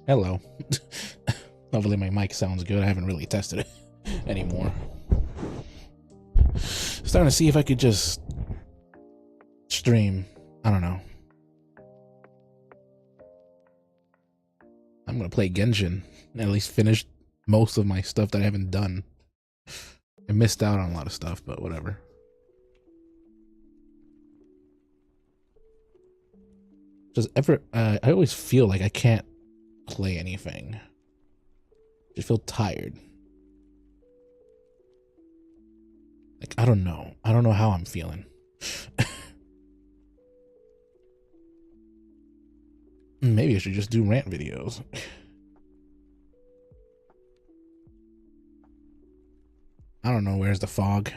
Hello. Hopefully my mic sounds good. I haven't really tested it anymore. Starting to see if I could just stream. I don't know. I'm gonna play Genshin and at least finish most of my stuff that I haven't done. I missed out on a lot of stuff, but whatever. Does ever I always feel like I can't play anything. I just feel tired. Like I don't know how I'm feeling. Maybe I should just do rant videos. I don't know, where's the fog?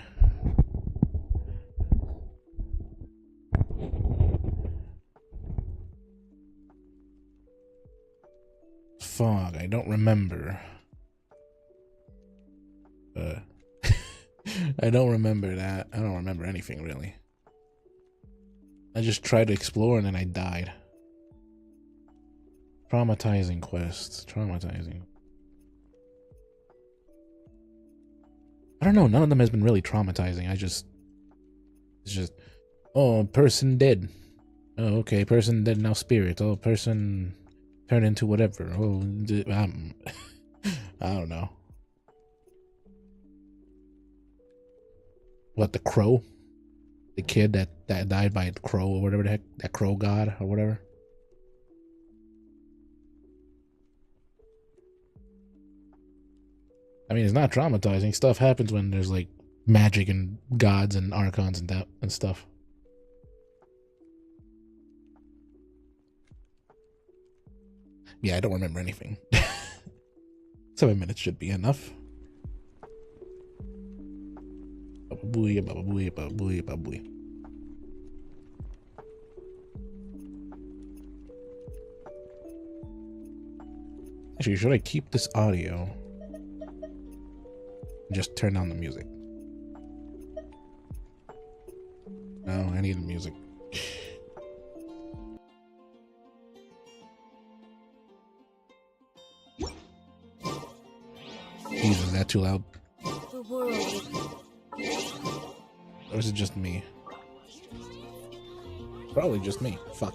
Fog, I don't remember. I don't remember that. I don't remember anything really. I just tried to explore and then I died. Traumatizing quests. Traumatizing. I don't know, none of them has been really traumatizing. It's just, oh, person dead. Oh, okay, person dead, now spirit. Oh, person turned into whatever. Oh, I don't know. What, the crow? The kid that died by the crow or whatever the heck, that crow god or whatever. I mean, it's not traumatizing. Stuff happens when there's like magic and gods and archons and that and stuff. Yeah, I don't remember anything. 7 minutes should be enough. Babooey, babooey, babooey, babooey. Actually, should I keep this audio? Just turn down the music. No, I need the music. Jesus, is that too loud? The world. Or is it just me? Probably just me. Fuck.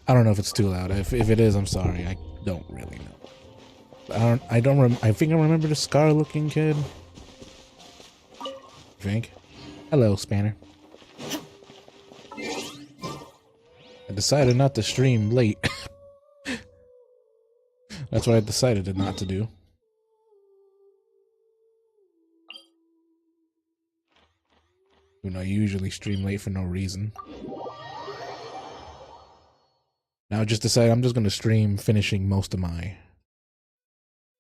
I don't know if it's too loud. If it is, I'm sorry. I don't really know. I think I remember the scar-looking kid. I think. Hello, Spanner. I decided not to stream late. That's what I decided not to do. You know, I usually stream late for no reason. Now I just decided I'm just gonna stream finishing most of my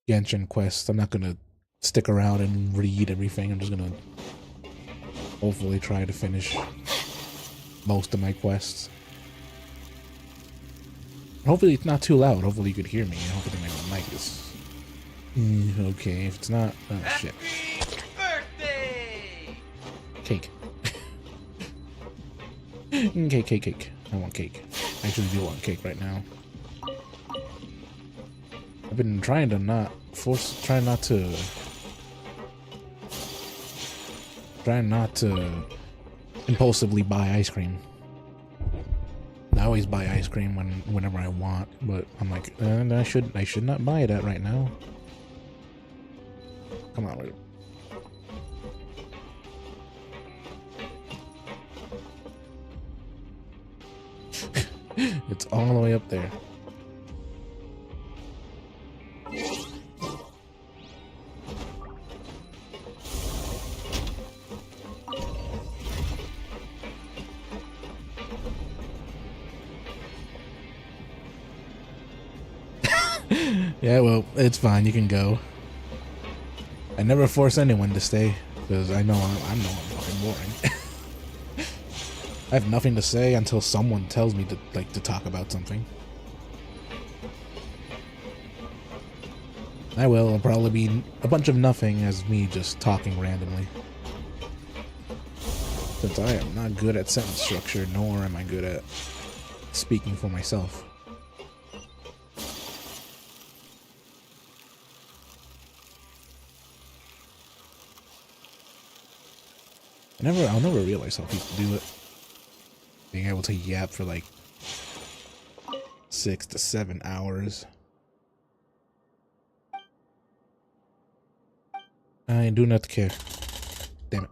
Genshin quests. I'm not gonna stick around and read everything. I'm just gonna hopefully try to finish most of my quests. Hopefully it's not too loud. Hopefully you could hear me. Hopefully my mic is okay. If it's not, oh shit. Birthday! Cake. Cake. I want cake. I actually do want cake right now. I've been trying to try not to impulsively buy ice cream. I always buy ice cream whenever I want, but I'm like, I should not buy that right now. Come on, wait. It's all the way up there. Yeah, well, it's fine. You can go. I never force anyone to stay because I know I'm fucking boring. I have nothing to say until someone tells me to talk about something. I will. It'll probably be a bunch of nothing as me just talking randomly. Since I am not good at sentence structure, nor am I good at speaking for myself. I'll never realize how people do it. Being able to yap for like 6 to 7 hours. I do not care. Damn it.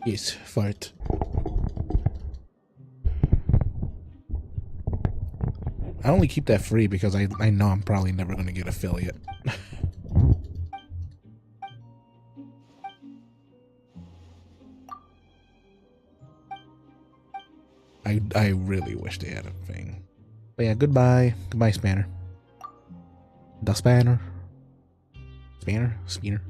Yes, fart. I only keep that free because I know I'm probably never going to get affiliate. I really wish they had a thing. But yeah, goodbye. Goodbye, Spanner. The Spanner. Spanner? Spinner.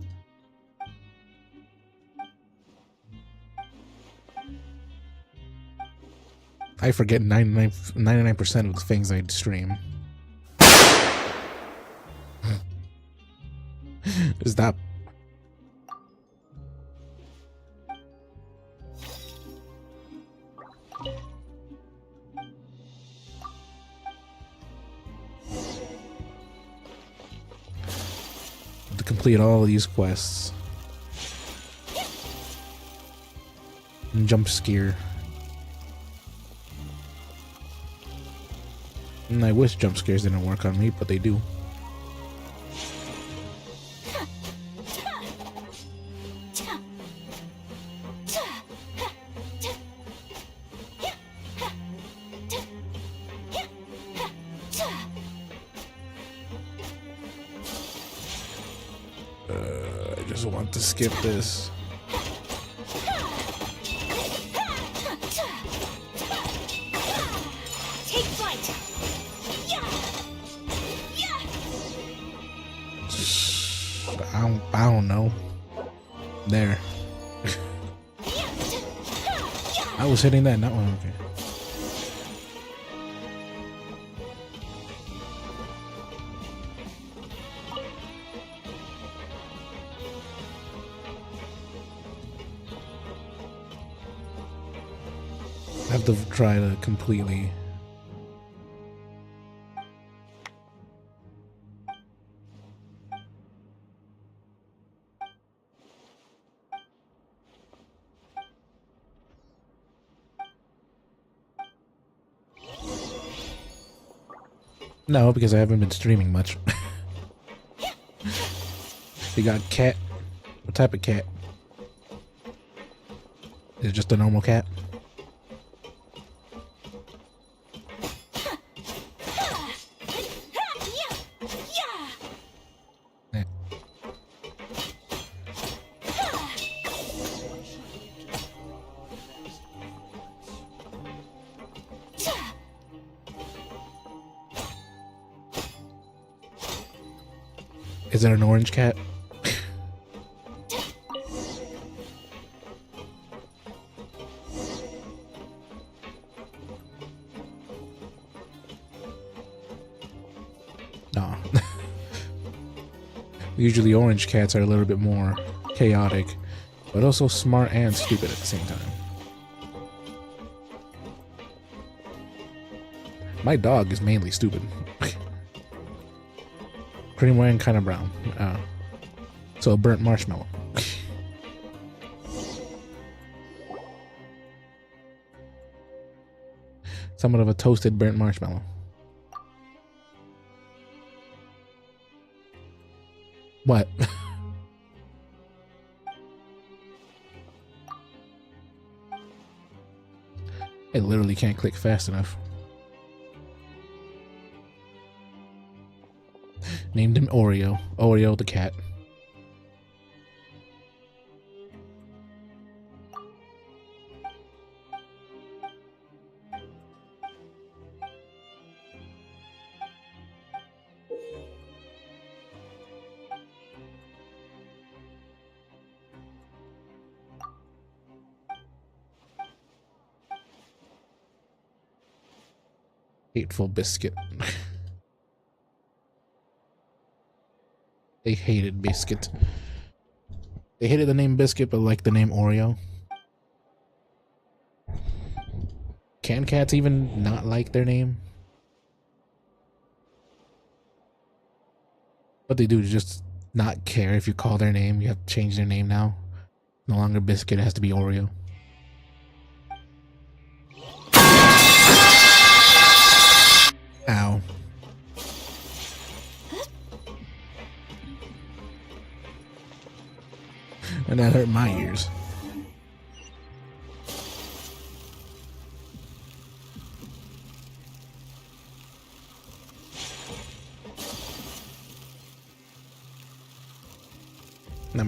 I forget 99% of the things I stream. Is that... to complete all of these quests. And jump scare. And I wish jump scares didn't work on me, but they do. I just want to skip this. I don't know. There. I was hitting that, not one. Okay. I have to try to completely. No, because I haven't been streaming much. You got cat. What type of cat? Is it just a normal cat? Yeah. Is it an orange cat? Nah. Usually orange cats are a little bit more chaotic, but also smart and stupid at the same time. My dog is mainly stupid. Cream and kind of brown. So a burnt marshmallow. Somewhat of a toasted burnt marshmallow. What? I literally can't click fast enough. Named him Oreo. Oreo the cat. Hateful biscuit. They hated biscuit. They hated the name biscuit, but liked the name Oreo. Can cats even not like their name? What they do is just not care if you call their name. You have to change their name now. No longer biscuit, it has to be Oreo. Ow. And that hurt my ears. No,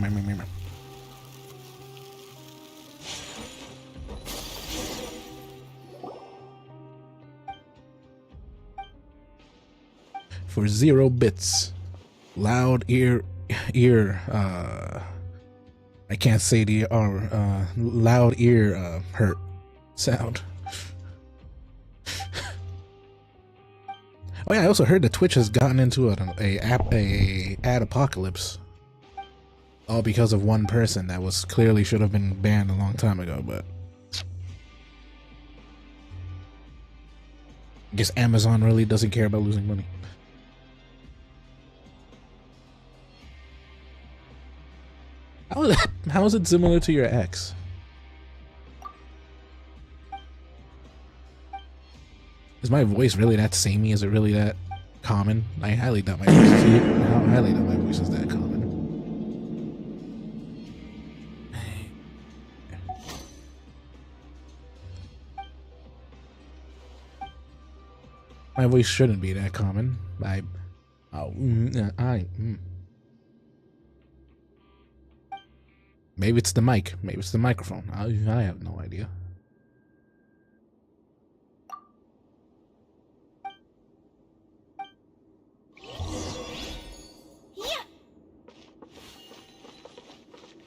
for 0 bits. Loud ear, I can't say the loud ear, hurt sound. Oh yeah, I also heard that Twitch has gotten into a ad apocalypse. All because of one person that was clearly should have been banned a long time ago, but I guess Amazon really doesn't care about losing money. How is it similar to your ex? Is my voice really that samey? Is it really that common? I highly doubt my voice is that common. My voice shouldn't be that common. Maybe it's the mic. Maybe it's the microphone. I have no idea.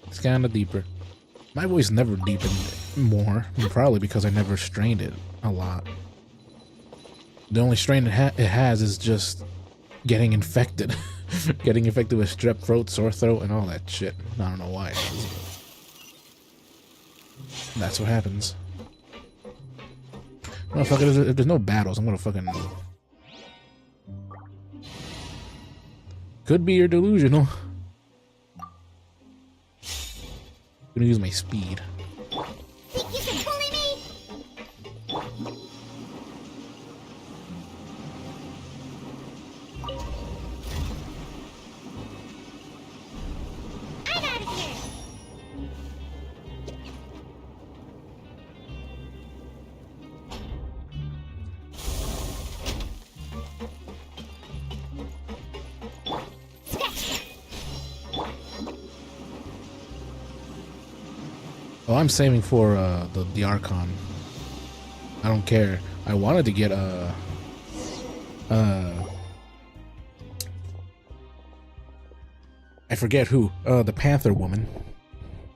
It's kind of deeper. My voice never deepened more, probably because I never strained it a lot. The only strain it has is just getting infected. Getting infected with strep throat, sore throat, and all that shit. I don't know why it is, but that's what happens. Motherfucker, if there's no battles, I'm gonna fucking... Could be you're delusional. I'm gonna use my speed. Think you can bully me? I'm out of here. Oh, I'm saving for the Archon. I don't care. I wanted to get I forget who. The Panther woman.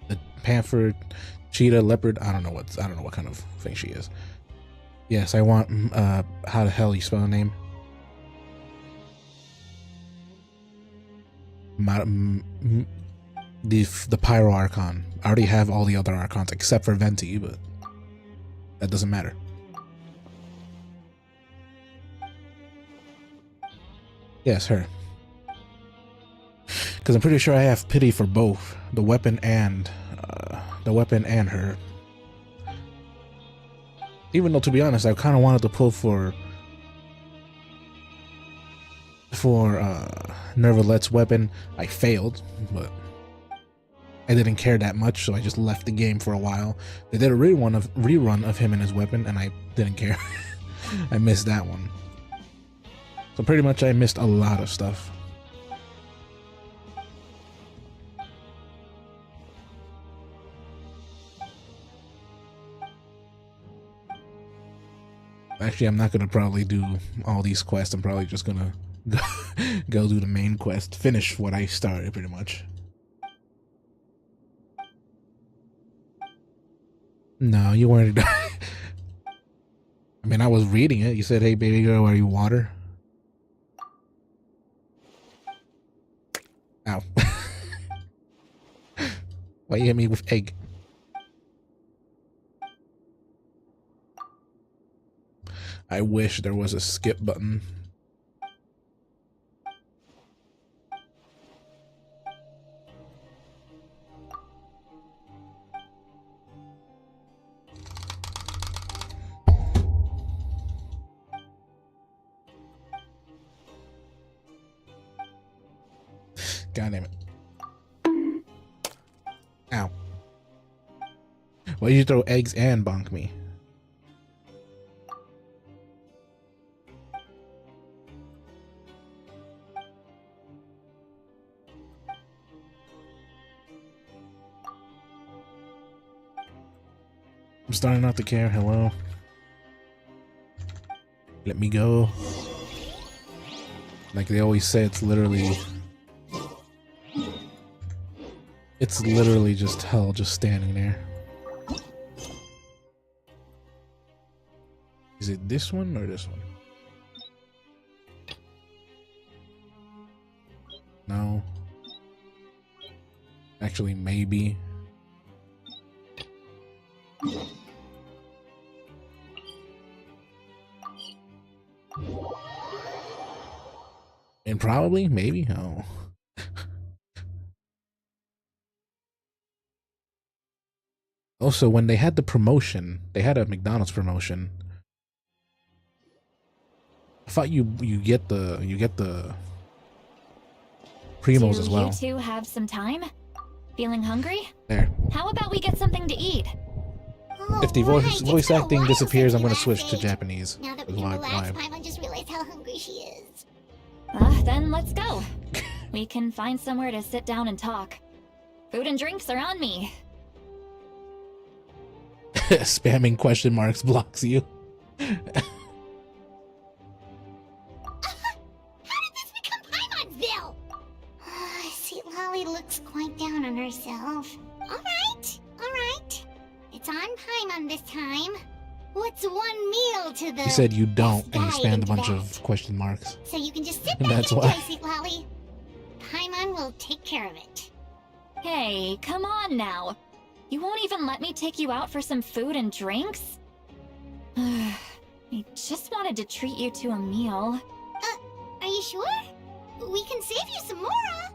The Panther, cheetah, leopard. I don't know what kind of thing she is. Yes, I want how the hell you spell her name? The Pyro Archon. I already have all the other Archons except for Venti, but that doesn't matter. Yes, her. Because I'm pretty sure I have pity for both the weapon and her. Even though, to be honest, I kind of wanted to pull for Nervalet's weapon. I failed, but I didn't care that much, so I just left the game for a while. They did a rerun of him and his weapon, and I didn't care. I missed that one. So pretty much I missed a lot of stuff. Actually, I'm not gonna probably do all these quests. I'm probably just gonna go do the main quest, finish what I started pretty much. No, you weren't. I mean, I was reading it. You said, "Hey, baby girl, are you water?" Ow. Why you hit me with egg? I wish there was a skip button. God damn it. Ow. Why did you throw eggs and bonk me? I'm starting not to care. Hello. Let me go. Like they always say, it's literally just hell just standing there. Is it this one or this one? No. Actually, maybe. And probably, maybe. Oh. Also, when they had the promotion, they had a McDonald's promotion. I thought you get the primos as well. Do you two have some time? Feeling hungry? There. How about we get something to eat? Oh, If the right. voice It's been a acting while disappears, since I'm we gonna last switch to ate. Japanese. Now that Is we can why- relax, why- Paimon just realized how hungry she is. Then let's go. We can find somewhere to sit down and talk. Food and drinks are on me. Spamming question marks blocks you. How did this become Paimonville? See, Lolly looks quite down on herself. Alright. It's on Paimon this time. What's one meal to the... You said you don't, Let's and you dive spammed a into bunch that. of question marks. So you can just sit back That's and why. enjoy, sweet Lolly. Paimon will take care of it. Hey, come on now. You won't even let me take you out for some food and drinks? I just wanted to treat you to a meal. Are you sure? We can save you some Mora.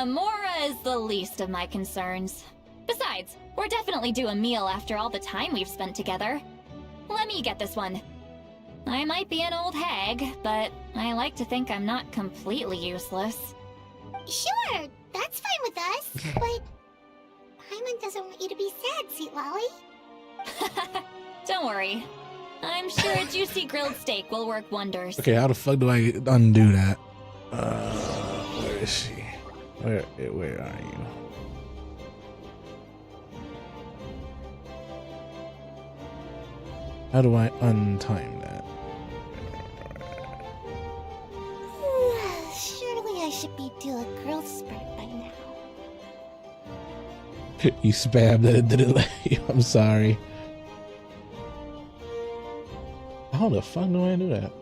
Mora is the least of my concerns. Besides, we're definitely due a meal after all the time we've spent together. Let me get this one. I might be an old hag, but I like to think I'm not completely useless. Sure, that's fine with us, but Paimon doesn't want you to be sad, sweet Lolly. Don't worry. I'm sure a juicy grilled steak will work wonders. Okay, how the fuck do I undo that? Where is she? Where are you? How do I untime that? Surely I should be due a growth spurt by now. You spammed it and didn't let you. I'm sorry. How the fuck do I do that?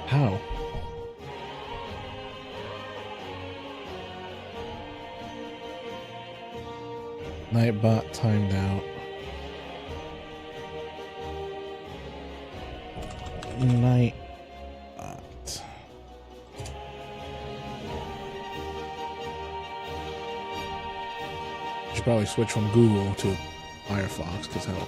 How? Nightbot timed out. Nightbot. Should probably switch from Google to Firefox, because hello?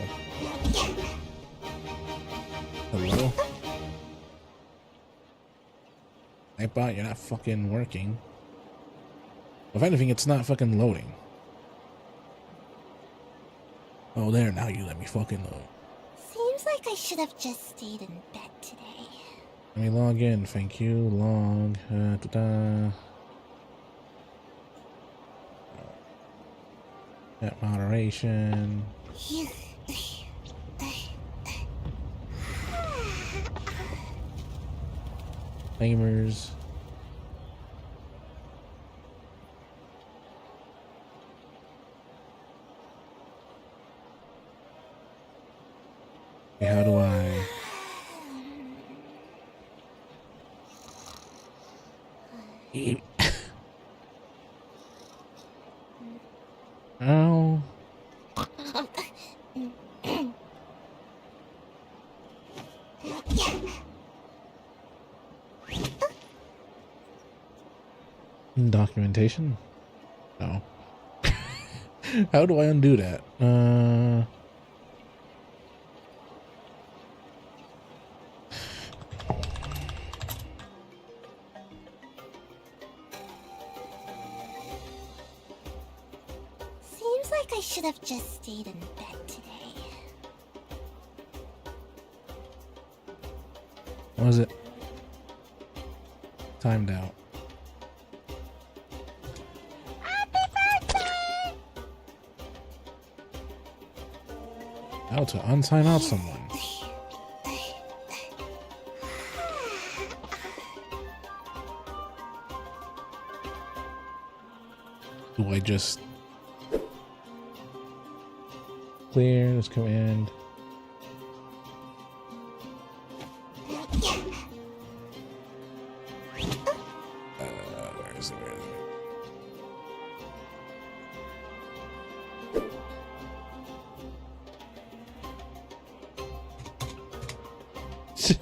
Nightbot, you're not fucking working. If anything, it's not fucking loading. Oh, there, now you let me fucking load. Seems like I should have just stayed in bed today. Let me log in, thank you. Log. Net moderation. Famers. Okay, how do I? Oh. Documentation? No. How do I undo that? Seems like I should have just stayed in bed today. What was it? Timed out. How to unsign out someone. Do I just clear this command? Where is it? Where is it?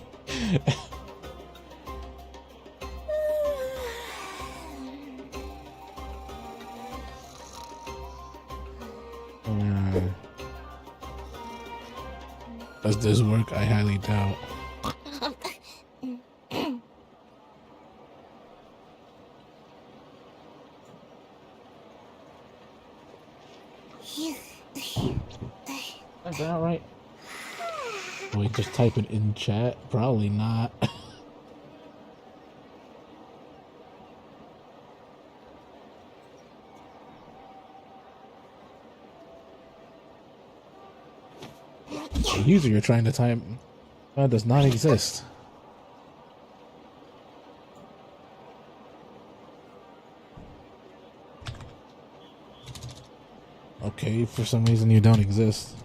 Does this work? I highly doubt. Is that right? Wait, just type it in chat? Probably not. The user you're trying to type does not exist. Okay, for some reason you don't exist.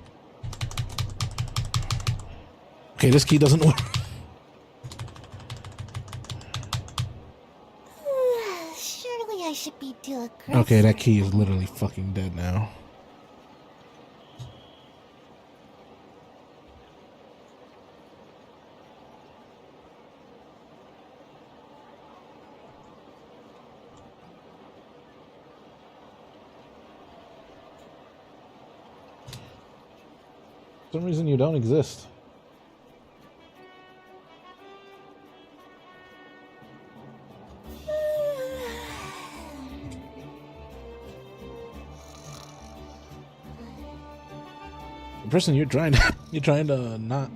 Okay, this key doesn't work. Surely I should be doing. Okay, that key is literally fucking dead now. For some reason you don't exist. The person you're trying to not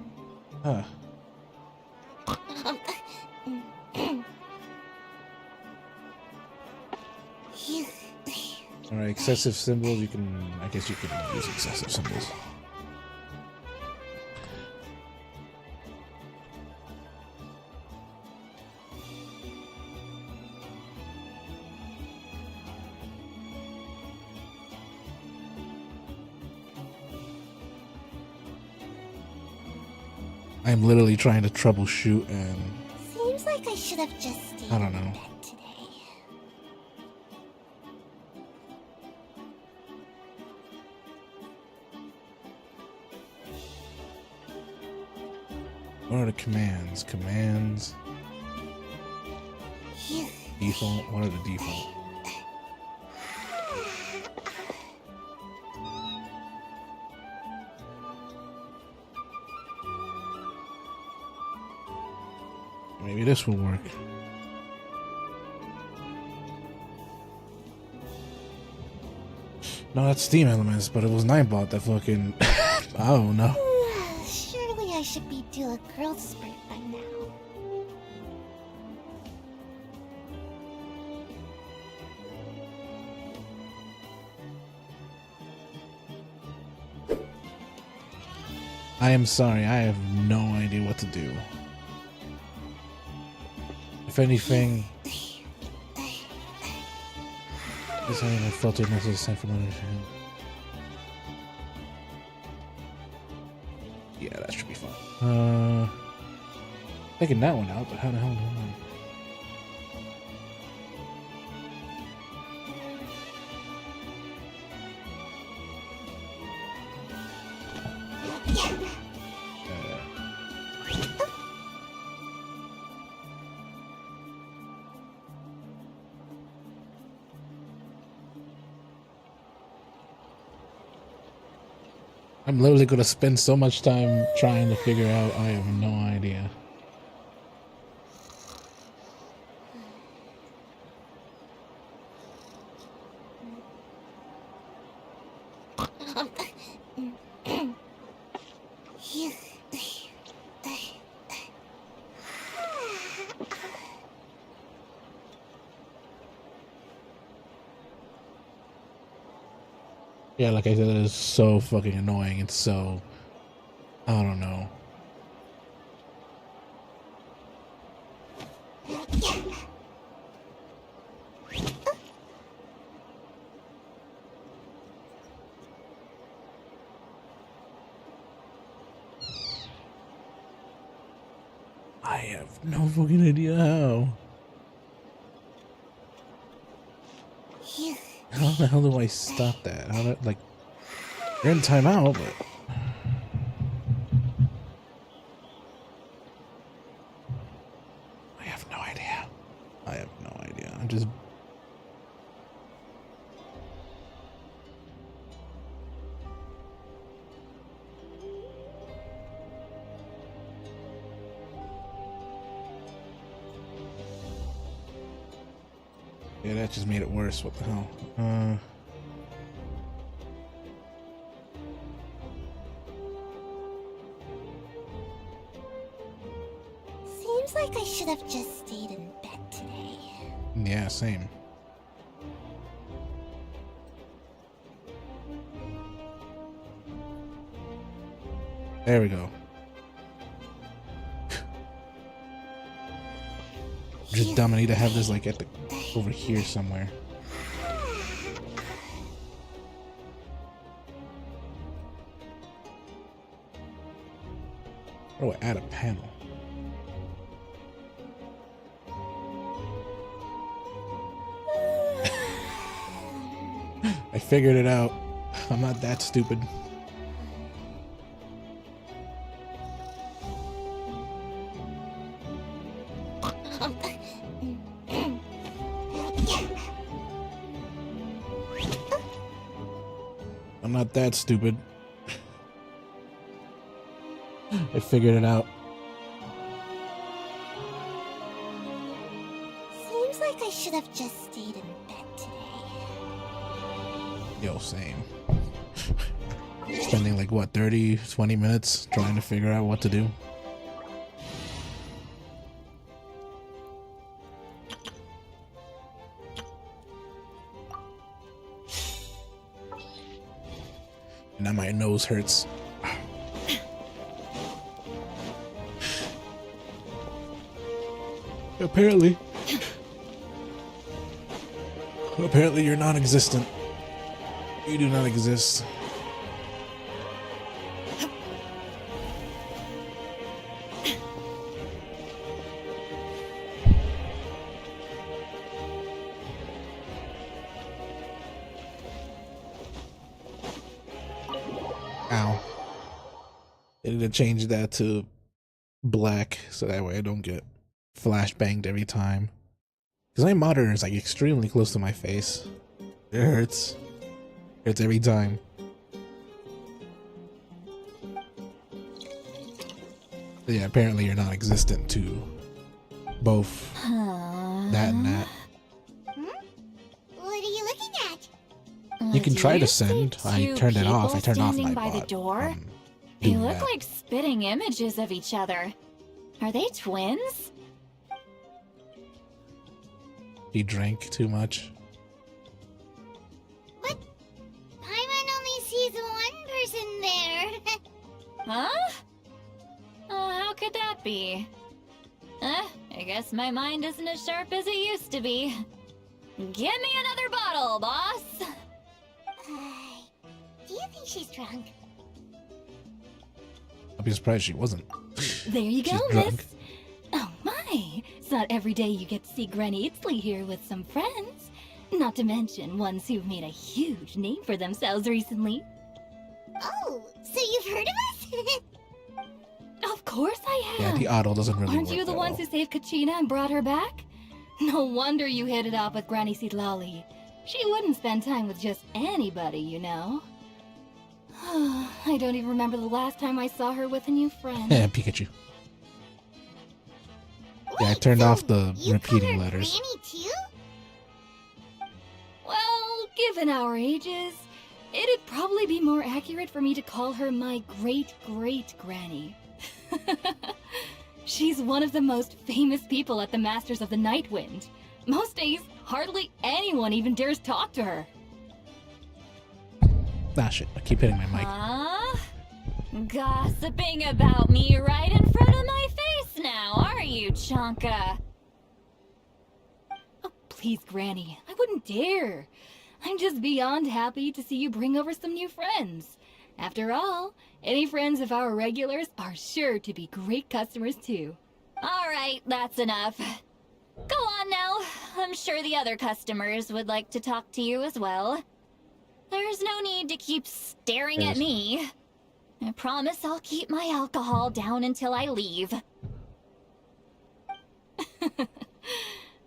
Alright, excessive symbols, I guess you can use excessive symbols. I'm literally trying to troubleshoot and Seems like I should have just stayed I don't in know. bed today. What are the commands? Commands. Default. What are the default? Maybe this will work. No, that's Steam Elements, but it was Nightbot that fucking. I don't know. Surely I should be due a growth spurt by now. I am sorry, I have no idea what to do. If anything, this ain't a filtered message sent from another fan. Yeah, that should be fine. Taking that one out, but how the hell do I? I'm literally gonna spend so much time trying to figure out. I have no idea. Yeah, like I said, it is so fucking annoying. It's so, I don't know. I have no fucking idea how. How the hell do I stop that? How do, like, you're in timeout, but I have no idea. I have no idea. I'm just. Yeah, that just made it worse. What the hell? Seems like I should have just stayed in bed today. Yeah, same. There we go. I'm just dumb. I need to have this like at the over here somewhere. How do I add a panel? I figured it out. I'm not that stupid. I'm not that stupid. I figured it out. Seems like I should have just stayed in bed today. Yo, same. Spending like what, 30, 20 minutes trying to figure out what to do. And now my nose hurts. Apparently you're non-existent. You do not exist. Ow. I need to change that to black so that way I don't get flashbanged every time. Because my monitor is like extremely close to my face. It hurts. Hurts every time. But yeah, apparently you're non-existent to both that and that. What are you looking at? You can try to send. I turned it off. I turned off my by the bot. door. They Doing look that. like spitting images of each other. Are they twins? He drank too much. What? Paimon only sees one person there. Huh? Oh, how could that be? I guess my mind isn't as sharp as it used to be. Give me another bottle, boss! Do you think she's drunk? I'll be surprised she wasn't. There you go, She's miss. drunk. Oh my, it's not every day you get to see Granny Eatsley here with some friends. Not to mention ones who've made a huge name for themselves recently. Oh, so you've heard of us? Of course I Yeah, have. the auto doesn't really Aren't work you the that ones well. who saved Kachina and brought her back? No wonder you hit it off with Granny Seedlolly. She wouldn't spend time with just anybody, you know. I don't even remember the last time I saw her with a new friend. Pikachu. Yeah, I Wait, turned so off the you repeating call her letters. Granny too? Well, given our ages, it'd probably be more accurate for me to call her my great-great-granny. She's one of the most famous people at the Masters of the Nightwind. Most days, hardly anyone even dares talk to her. Ah, shit. I keep hitting my mic. Huh? Gossiping about me right in front of my face now, are you, Chonka? Oh, please, Granny, I wouldn't dare. I'm just beyond happy to see you bring over some new friends. After all, any friends of our regulars are sure to be great customers too. Alright, that's enough. Go on now. I'm sure the other customers would like to talk to you as well. There's no need to keep staring at me. I promise I'll keep my alcohol down until I leave.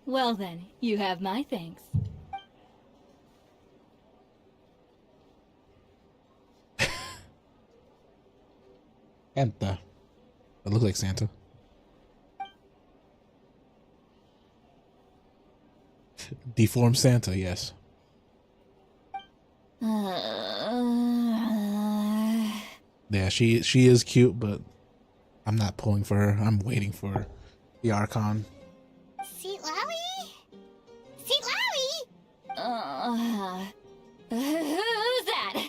Well then, you have my thanks. Santa. It looks like Santa. Deformed Santa, yes. Yeah, she is cute, but I'm not pulling for her. I'm waiting for the Archon. Seat Lally? Seat Lally? Who's that?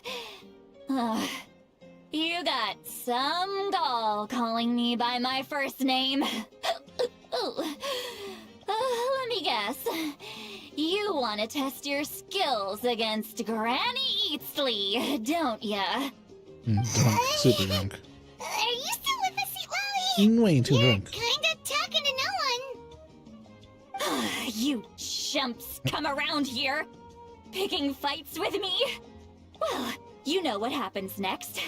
You got some gall calling me by my first name. Let me guess. You want to test your skills against Granny Eatsley, don't ya? Drunk, super drunk. Are you still with us, Seat Lally? Way too You're drunk. kinda talking to no one. You chumps come around here, picking fights with me. Well, you know what happens next.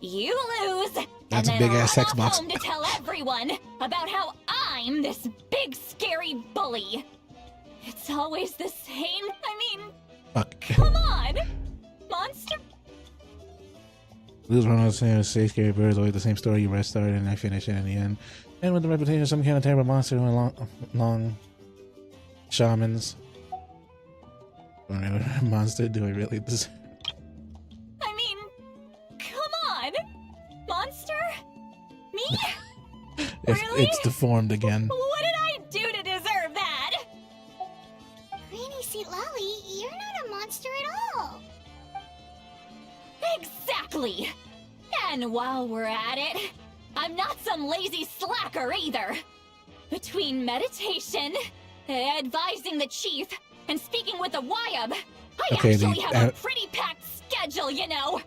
You lose, That's a and then big-ass run sex off box. home to tell everyone about how I'm this big scary bully. It's always the same. I mean, Fuck. come on, monster. Lose one of the same say scary birds, always the same story you read started and I finished it in the end. And with the reputation of some kind of terrible monster with long shamans. Monster, do I really deserve? I mean, come on, monster. Me? Really? It's deformed again. What did I do to deserve that? Granny Seat Lally, you're not a monster at all. Exactly! And while we're at it, I'm not some lazy slacker either. Between meditation, advising the chief, and speaking with the Wyab, I Okay, actually have a pretty packed schedule, you know.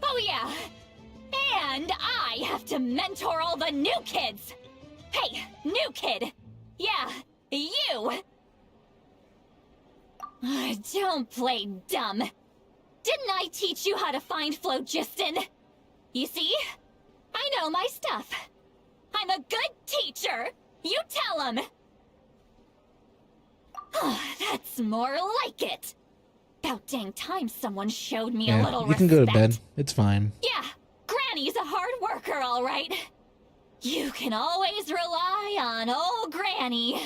Oh yeah, and I have to mentor all the new kids. Hey, new kid. Yeah, you. Don't play dumb. Didn't I teach you how to find phlogiston? You see? I know my stuff. I'm a good teacher. You tell him. That's more like it. About dang time someone showed me a Yeah, little you respect. can go to bed. It's fine. Yeah, Granny's a hard worker, all right. You can always rely on old Granny.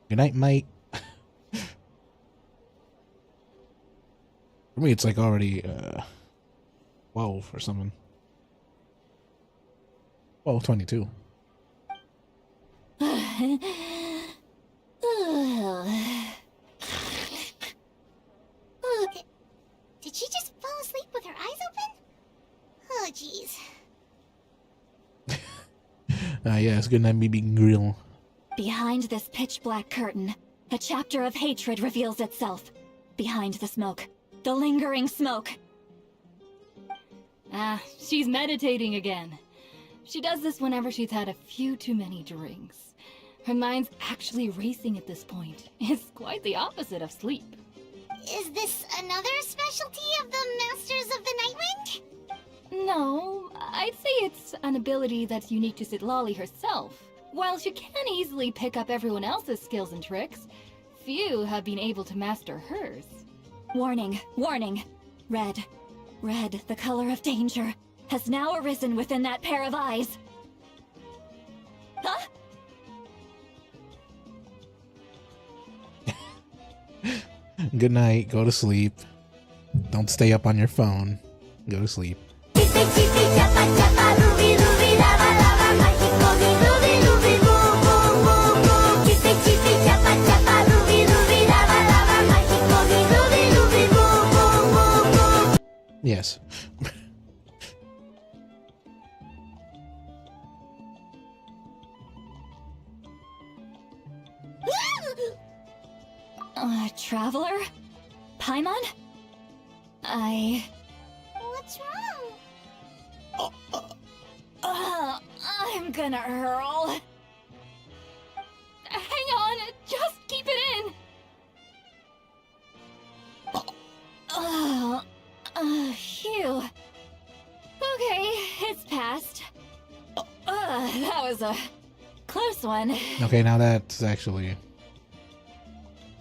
Good night, mate. For me, it's like already 12 or something. 12:22. Did she just fall asleep with her eyes open? Oh, jeez. Yeah, it's good night, BB Grill. Behind this pitch-black curtain, a chapter of hatred reveals itself. Behind the smoke. The lingering smoke. Ah, she's meditating again. She does this whenever she's had a few too many drinks. Her mind's actually racing at this point. It's quite the opposite of sleep. Is this another specialty of the Masters of the Nightwind? No, I'd say it's an ability that's unique to Citlali herself. While she can easily pick up everyone else's skills and tricks, few have been able to master hers. Warning, warning. Red, the color of danger, has now arisen within that pair of eyes. Huh? Good night. Go to sleep. Don't stay up on your phone. Go to sleep. Yes. Traveler? Paimon? What's wrong? I'm gonna hurl. Hang on, just keep it in. Phew. Okay, it's passed. That was a close one. Okay, now that's actually,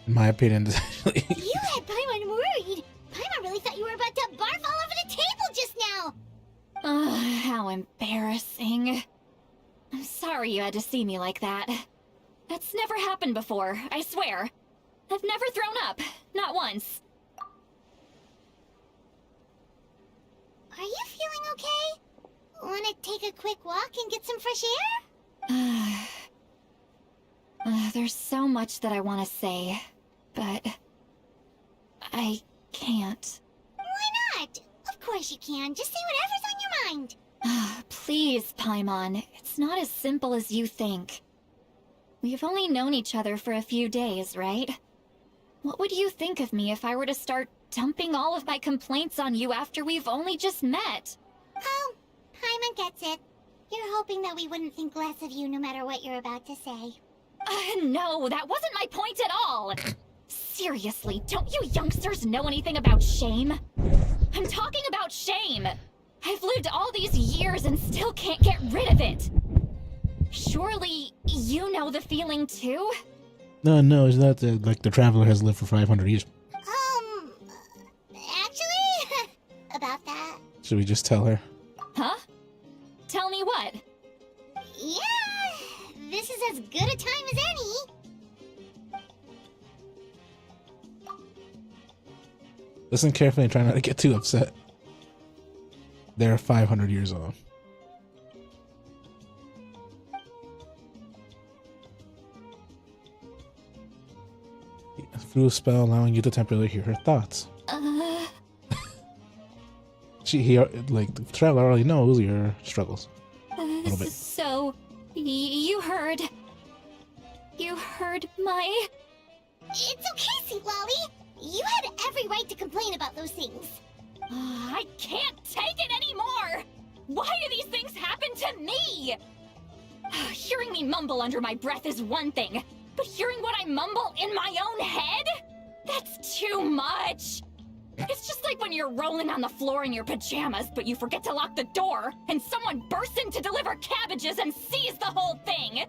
in my opinion, it's actually You had Paimon worried. Paimon really thought you were about to barf all over the table just now. How embarrassing. I'm sorry you had to see me like that. That's never happened before, I swear. I've never thrown up, not once. Are you feeling okay? Want to take a quick walk and get some fresh air? There's so much that I want to say, but I can't. Why not? Of course you can. Just say whatever's on your mind. Please, Paimon. It's not as simple as you think. We've only known each other for a few days, right? What would you think of me if I were to start dumping all of my complaints on you after we've only just met? Oh, Paimon gets it. You're hoping that we wouldn't think less of you no matter what you're about to say. No, that wasn't my point at all! Seriously, don't you youngsters know anything about shame? I'm talking about shame! I've lived all these years and still can't get rid of it! Surely, you know the feeling too? no, it's not like the traveler has lived for 500 years. Actually, about that. Should we just tell her? Huh? Tell me what? Yeah, this is as good a time as any. Listen carefully and try not to get too upset. They're 500 years old. Through a spell allowing you to temporarily hear her thoughts. Like, the traveler already knows your struggles. A little bit. So, you heard my... It's okay, Sweet Lolly. You had every right to complain about those things. I can't take it anymore! Why do these things happen to me? Hearing me mumble under my breath is one thing, but hearing what I mumble in my own head? That's too much! It's just like when you're rolling on the floor in your pajamas, but you forget to lock the door, and someone bursts in to deliver cabbages and sees the whole thing!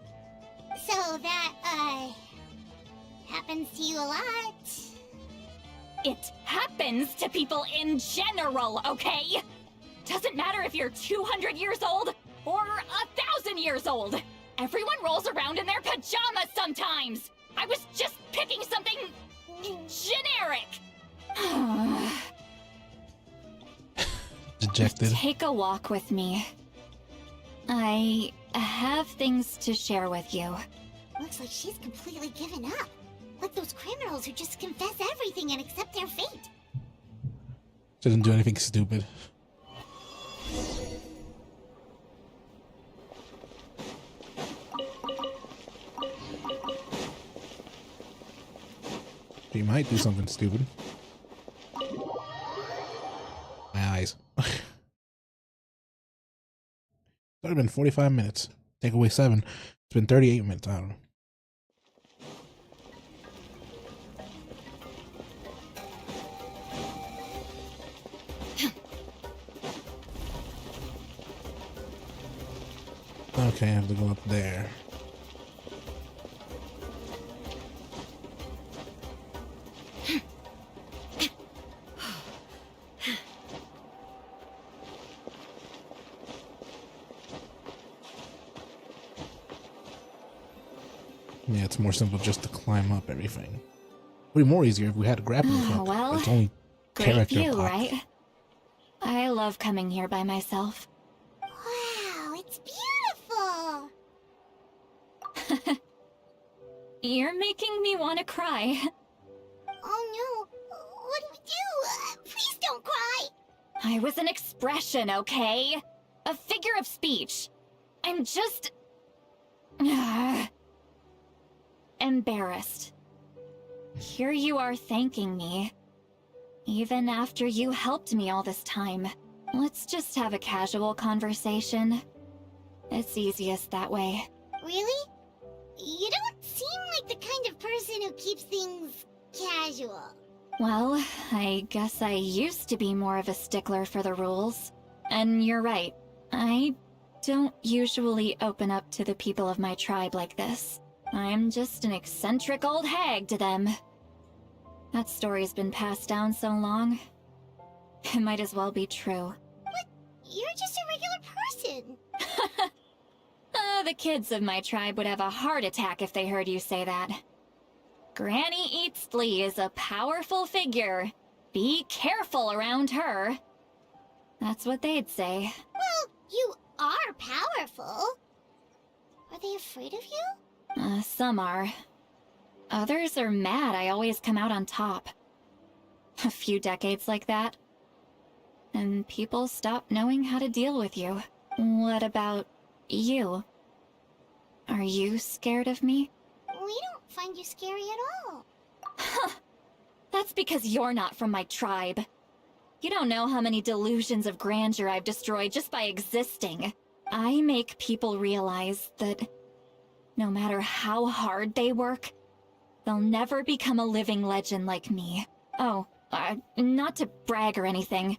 So that, happens to you a lot. It happens to people in general, okay? Doesn't matter if you're 200 years old or 1,000 years old. Everyone rolls around in their pajamas sometimes. I was just picking something generic. Dejected. Take a walk with me. I have things to share with you. Looks like she's completely given up. Like those criminals who just confess everything and accept their fate. Didn't do anything stupid. She might do something stupid. My eyes. It's already been 45 minutes. Take away 7. It's been 38 minutes. I don't know. Okay, I have to go up there. Yeah, it's more simple just to climb up everything. Would be more easier if we had a grappling hook. Well, it's only Great character view, pop. right? I love coming here by myself. Wow, it's beautiful! You're making me want to cry. Oh no, what do we do? Please don't cry! I was an expression, okay? A figure of speech. I'm just... embarrassed. Here you are thanking me. Even after you helped me all this time. Let's just have a casual conversation. It's easiest that way. Really? You don't seem like the kind of person who keeps things casual. Well, I guess I used to be more of a stickler for the rules. And you're right, I don't usually open up to the people of my tribe like this. I'm just an eccentric old hag to them. That story's been passed down so long, it might as well be true. But you're just a regular person. The kids of my tribe would have a heart attack if they heard you say that. Granny Eatsley is a powerful figure. Be careful around her. That's what they'd say. Well, you are powerful. Are they afraid of you? Some are. Others are mad I always come out on top. A few decades like that, and people stop knowing how to deal with you. What about you? Are you scared of me? We don't find you scary at all. That's because you're not from my tribe. You don't know how many delusions of grandeur I've destroyed just by existing. I make people realize that no matter how hard they work, they'll never become a living legend like me. Oh, not to brag or anything.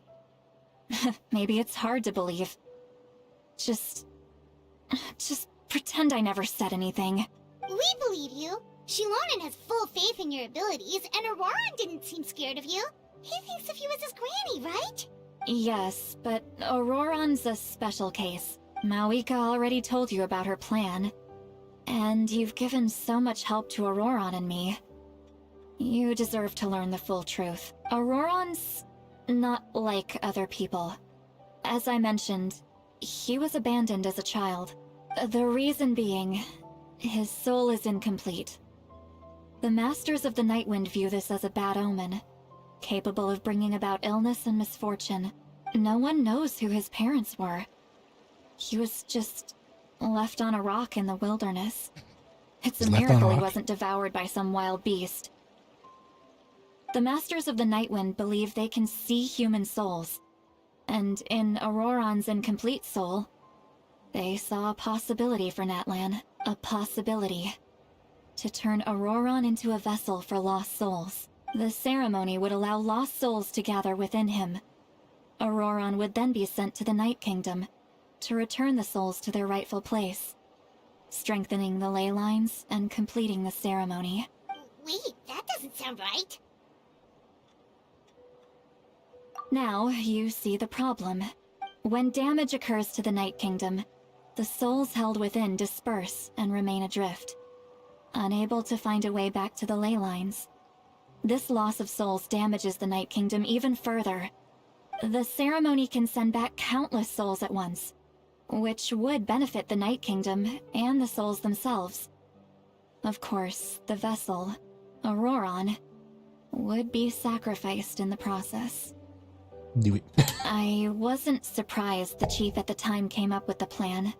Maybe it's hard to believe. Just pretend I never said anything. We believe you. Shilonen has full faith in your abilities, and Auroran didn't seem scared of you. He thinks of you as his granny, right? Yes, but Auroran's a special case. Mawika already told you about her plan. And you've given so much help to Auroran and me. You deserve to learn the full truth. Auroran's not like other people. As I mentioned, he was abandoned as a child. The reason being, his soul is incomplete. The Masters of the Nightwind view this as a bad omen, capable of bringing about illness and misfortune. No one knows who his parents were. He was just left on a rock in the wilderness. It's a miracle he wasn't devoured by some wild beast. The Masters of the Nightwind believe they can see human souls, and in Auroran's incomplete soul, they saw a possibility for Natlan. A possibility to turn Auroran into a vessel for lost souls. The ceremony would allow lost souls to gather within him. Auroran would then be sent to the Night Kingdom to return the souls to their rightful place, strengthening the ley lines and completing the ceremony. Wait, that doesn't sound right. Now you see the problem. When damage occurs to the Night Kingdom, the souls held within disperse and remain adrift, unable to find a way back to the ley lines. This loss of souls damages the Night Kingdom even further. The ceremony can send back countless souls at once, which would benefit the Night Kingdom and the souls themselves. Of course, the vessel, Auroran, would be sacrificed in the process. Do it. I wasn't surprised the chief at the time came up with the plan.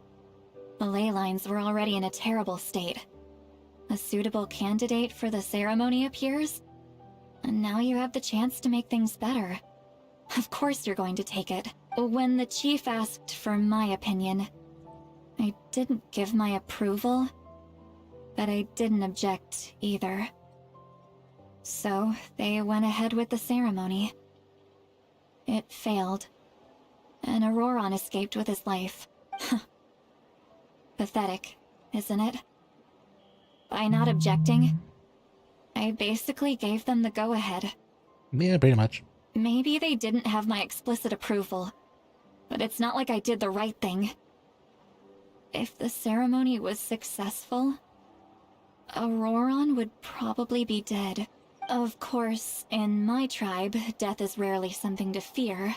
The ley lines were already in a terrible state. A suitable candidate for the ceremony appears, And now you have the chance to make things better. Of course you're going to take it. When the chief asked for my opinion, I didn't give my approval, but I didn't object either. So they went ahead with the ceremony. It failed, and Auroron escaped with his life. Pathetic, isn't it? By not objecting, I basically gave them the go-ahead. Yeah, pretty much. Maybe they didn't have my explicit approval, but it's not like I did the right thing. If the ceremony was successful, Auroron would probably be dead. Of course, in my tribe, death is rarely something to fear.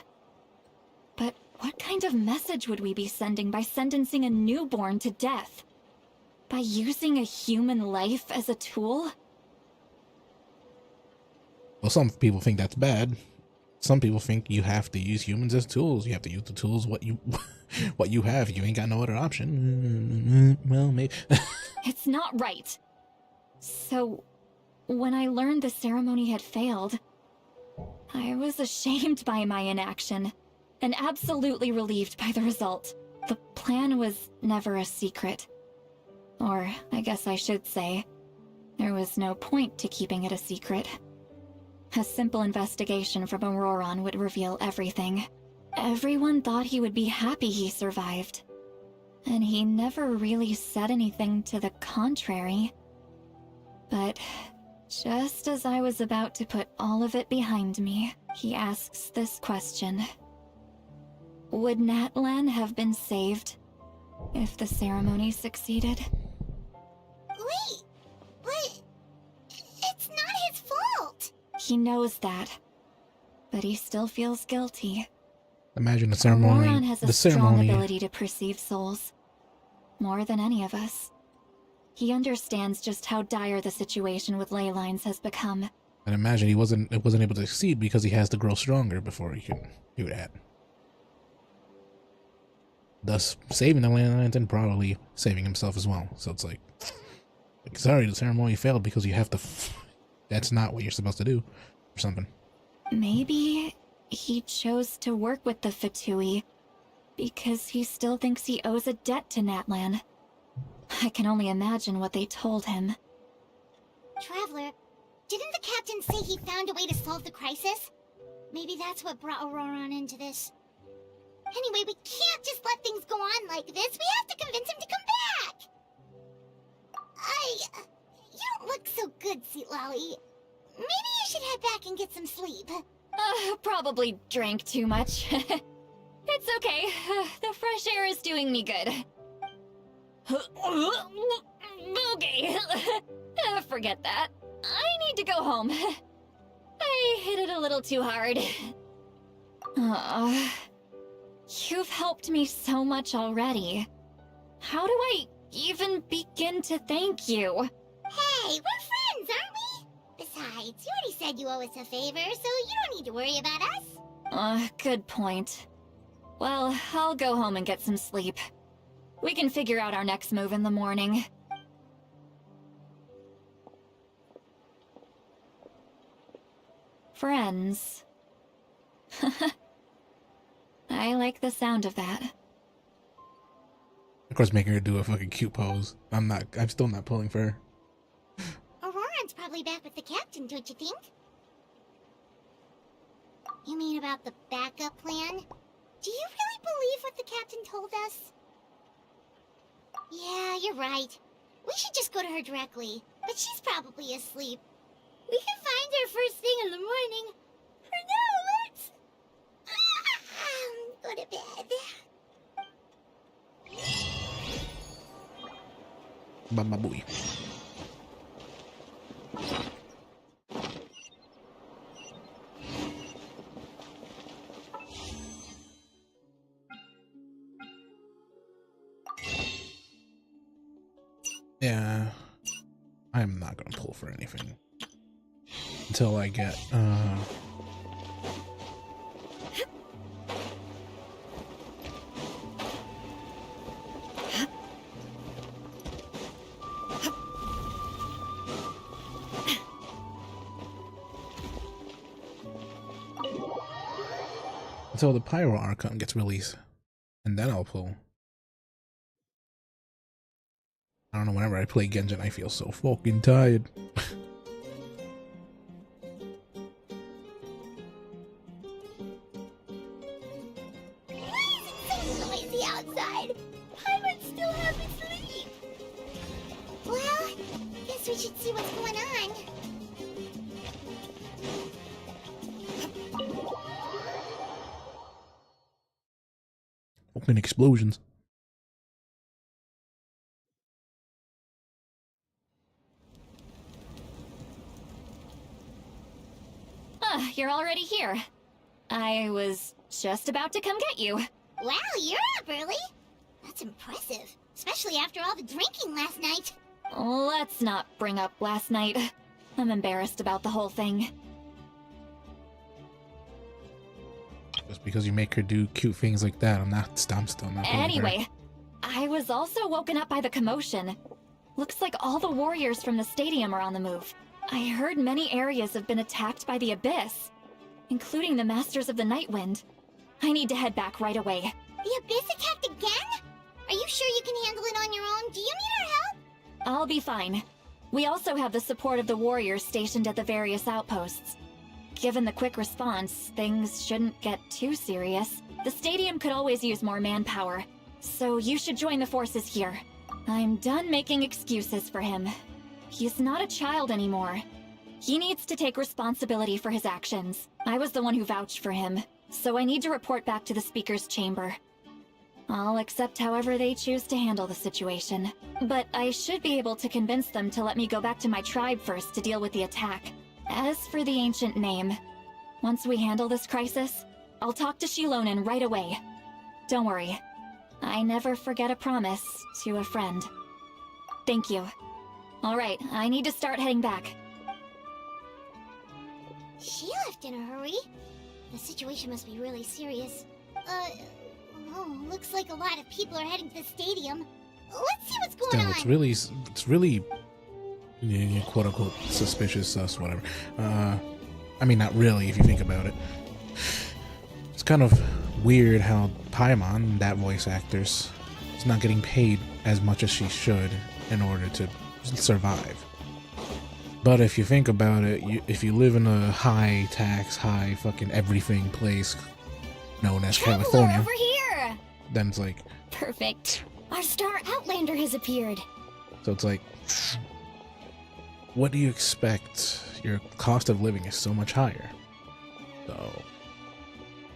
But what kind of message would we be sending by sentencing a newborn to death? By using a human life as a tool? Well, some people think that's bad. Some people think you have to use humans as tools. You have to use the tools what you what you have. You ain't got no other option. Well, maybe. It's not right. So, when I learned the ceremony had failed, I was ashamed by my inaction, and absolutely relieved by the result. The plan was never a secret. Or, I guess I should say, there was no point to keeping it a secret. A simple investigation from Auroron would reveal everything. Everyone thought he would be happy he survived. And he never really said anything to the contrary. But just as I was about to put all of it behind me, he asks this question. Would Natlan have been saved if the ceremony succeeded? Wait, but it's not his fault. He knows that, but he still feels guilty. Imagine the ceremony. Auroron has a The strong ceremony. ability to perceive souls. More than any of us. He understands just how dire the situation with ley lines has become. And imagine he wasn't able to succeed because he has to grow stronger before he can do that. Thus saving the ley lines and probably saving himself as well. So it's like sorry, the ceremony failed because you have to. That's not what you're supposed to do, or something. Maybe he chose to work with the Fatui because he still thinks he owes a debt to Natlan. I can only imagine what they told him. Traveler, didn't the captain say he found a way to solve the crisis? Maybe that's what brought Auroron into this. Anyway, we can't just let things go on like this. We have to convince him to come back. You don't look so good, Sweet Lolly. Maybe you should head back and get some sleep. Probably drank too much. It's okay. The fresh air is doing me good. Okay. Forget that. I need to go home. I hit it a little too hard. You've helped me so much already. How do I even begin to thank you? Hey, we're friends, aren't we? Besides, you already said you owe us a favor, so you don't need to worry about us. Good point. Well, I'll go home and get some sleep. We can figure out our next move in the morning. Friends. I like the sound of that. Of course, making her do a fucking cute pose. I'm still not pulling for her. Auroron's probably back with the captain, don't you think? You mean about the backup plan? Do you really believe what the captain told us? Yeah, you're right. We should just go to her directly, but she's probably asleep. We can find her first thing in the morning. For now, let's go to bed. Baba boy. Yeah, I'm not gonna pull for anything until I get until the Pyro Archon gets released. And then I'll pull. I don't know, whenever I play Genshin, I feel so fucking tired. Outside. Pirates still have me sleep. Well, guess we should see what's going on. Open explosions. You're already here. I was just about to come get you. Wow, you're up early. That's impressive, especially after all the drinking last night. Let's not bring up last night. I'm embarrassed about the whole thing. Just because you make her do cute things like that, I'm still not believing her. Anyway, I was also woken up by the commotion. Looks like all the warriors from the stadium are on the move. I heard many areas have been attacked by the Abyss, including the Masters of the Nightwind. I need to head back right away. The Abyss attacked again? Are you sure you can handle it on your own? Do you need our help? I'll be fine. We also have the support of the warriors stationed at the various outposts. Given the quick response, things shouldn't get too serious. The stadium could always use more manpower, so you should join the forces here. I'm done making excuses for him. He's not a child anymore. He needs to take responsibility for his actions. I was the one who vouched for him, so I need to report back to the Speaker's chamber. I'll accept however they choose to handle the situation. But I should be able to convince them to let me go back to my tribe first to deal with the attack. As for the ancient name, once we handle this crisis, I'll talk to Shilonen right away. Don't worry. I never forget a promise to a friend. Thank you. Alright, I need to start heading back. She left in a hurry. The situation must be really serious. Looks like a lot of people are heading to the stadium. Let's see what's going on. It's really, quote unquote, suspicious, sus, whatever. I mean, not really, if you think about it. It's kind of weird how Paimon, that voice actress, is not getting paid as much as she should in order to survive. But if you think about it, if you live in a high tax, high fucking everything place known as California, over here. Then it's like, Perfect. Our star Outlander has appeared. so it's like, what do you expect? Your cost of living is so much higher. So,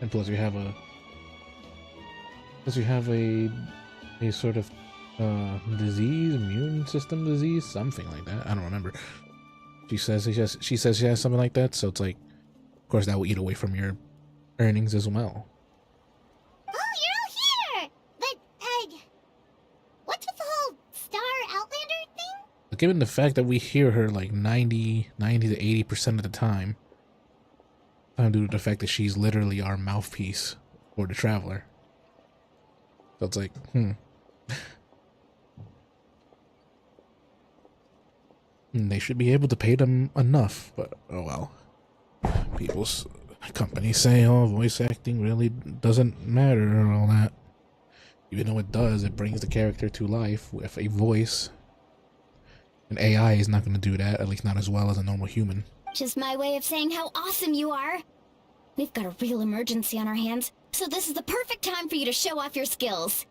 and plus you have a sort of disease, immune system disease, something like that. I don't remember. She says she has something like that. So it's like, of course, that will eat away from your earnings as well. Oh, you're all here! But, what's with the whole Star Outlander thing? But given the fact that we hear her like 90 to 80% of the time, due to the fact that she's literally our mouthpiece for the Traveler. So it's like, They should be able to pay them enough, but oh well. People's companies say, oh, voice acting really doesn't matter and all that. Even though it does, it brings the character to life with a voice. An AI is not going to do that, at least not as well as a normal human. Just my way of saying how awesome you are. We've got a real emergency on our hands, so this is the perfect time for you to show off your skills.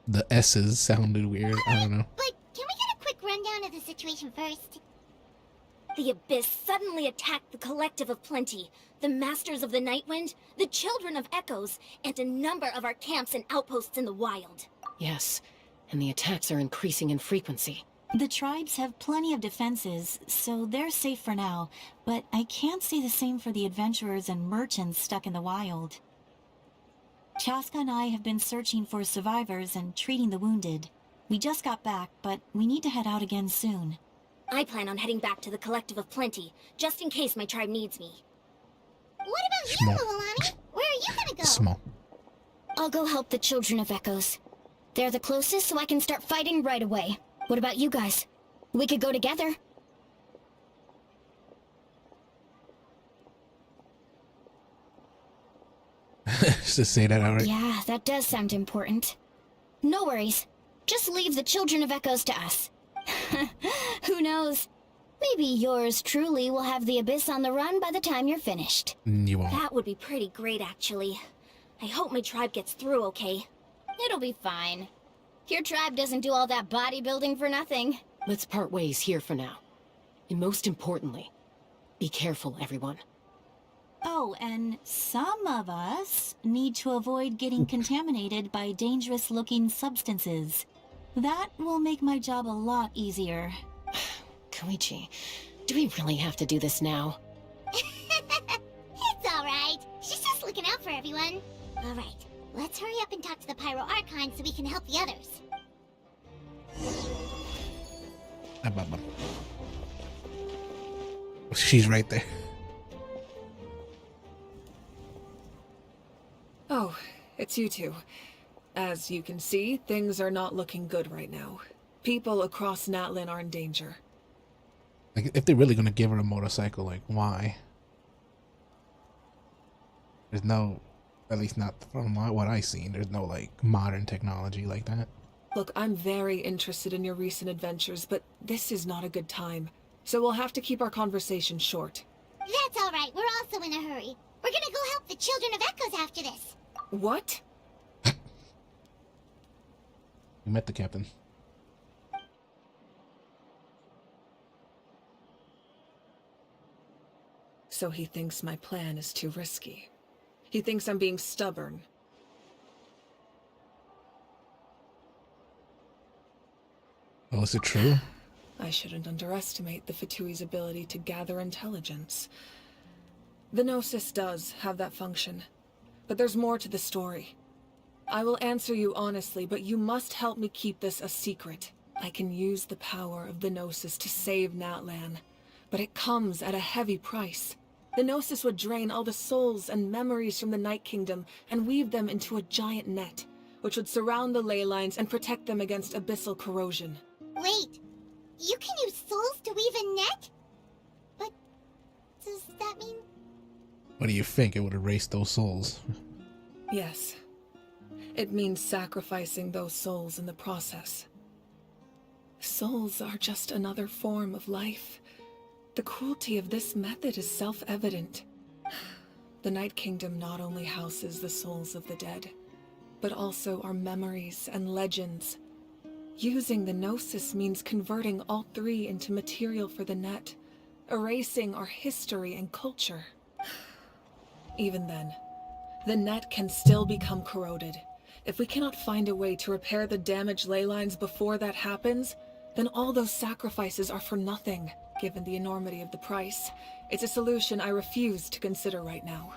The S's sounded weird, I don't know. But can we get a quick rundown of the situation first? The Abyss suddenly attacked the Collective of Plenty, the Masters of the Nightwind, the Children of Echoes, and a number of our camps and outposts in the wild. Yes, and the attacks are increasing in frequency. The tribes have plenty of defenses, so they're safe for now, but I can't say the same for the adventurers and merchants stuck in the wild. Chaska and I have been searching for survivors and treating the wounded. We just got back, but we need to head out again soon. I plan on heading back to the Collective of Plenty, just in case my tribe needs me. What about Small. you, Lualani? Where are you gonna go? Small. I'll go help the Children of Echoes. They're the closest, so I can start fighting right away. What about you guys? We could go together. Just to say that outright. Yeah, that does sound important. No worries. Just leave the Children of Echoes to us. Who knows? Maybe yours truly will have the Abyss on the run by the time you're finished. You won't. That would be pretty great, actually. I hope my tribe gets through okay. It'll be fine. Your tribe doesn't do all that bodybuilding for nothing. Let's part ways here for now. And most importantly, be careful, everyone. Oh, and some of us need to avoid getting contaminated by dangerous-looking substances. That will make my job a lot easier. Koichi, do we really have to do this now? It's alright. She's just looking out for everyone. Alright, let's hurry up and talk to the Pyro Archon so we can help the others. She's right there. Oh, it's you two. As you can see, things are not looking good right now. People across Natlin are in danger. Like, if they're really gonna give her a motorcycle, like, why? There's no, at least not from what I've seen, there's no, like, modern technology like that. Look, I'm very interested in your recent adventures, but this is not a good time. So we'll have to keep our conversation short. That's alright, we're also in a hurry. We're gonna go help the Children of Echoes after this. What? You met the captain. So he thinks my plan is too risky. He thinks I'm being stubborn. Oh, is it true? I shouldn't underestimate the Fatui's ability to gather intelligence. The Gnosis does have that function, but there's more to the story. I will answer you honestly, but you must help me keep this a secret. I can use the power of the Gnosis to save Natlan, but it comes at a heavy price. The Gnosis would drain all the souls and memories from the Night Kingdom and weave them into a giant net, which would surround the ley lines and protect them against abyssal corrosion. Wait, you can use souls to weave a net? But does that mean... What do you think? It would erase those souls. Yes. It means sacrificing those souls in the process. Souls are just another form of life. The cruelty of this method is self-evident. The Night Kingdom not only houses the souls of the dead, but also our memories and legends. Using the Gnosis means converting all three into material for the net, erasing our history and culture. Even then, the net can still become corroded. If we cannot find a way to repair the damaged ley lines before that happens, then all those sacrifices are for nothing, given the enormity of the price. It's a solution I refuse to consider right now.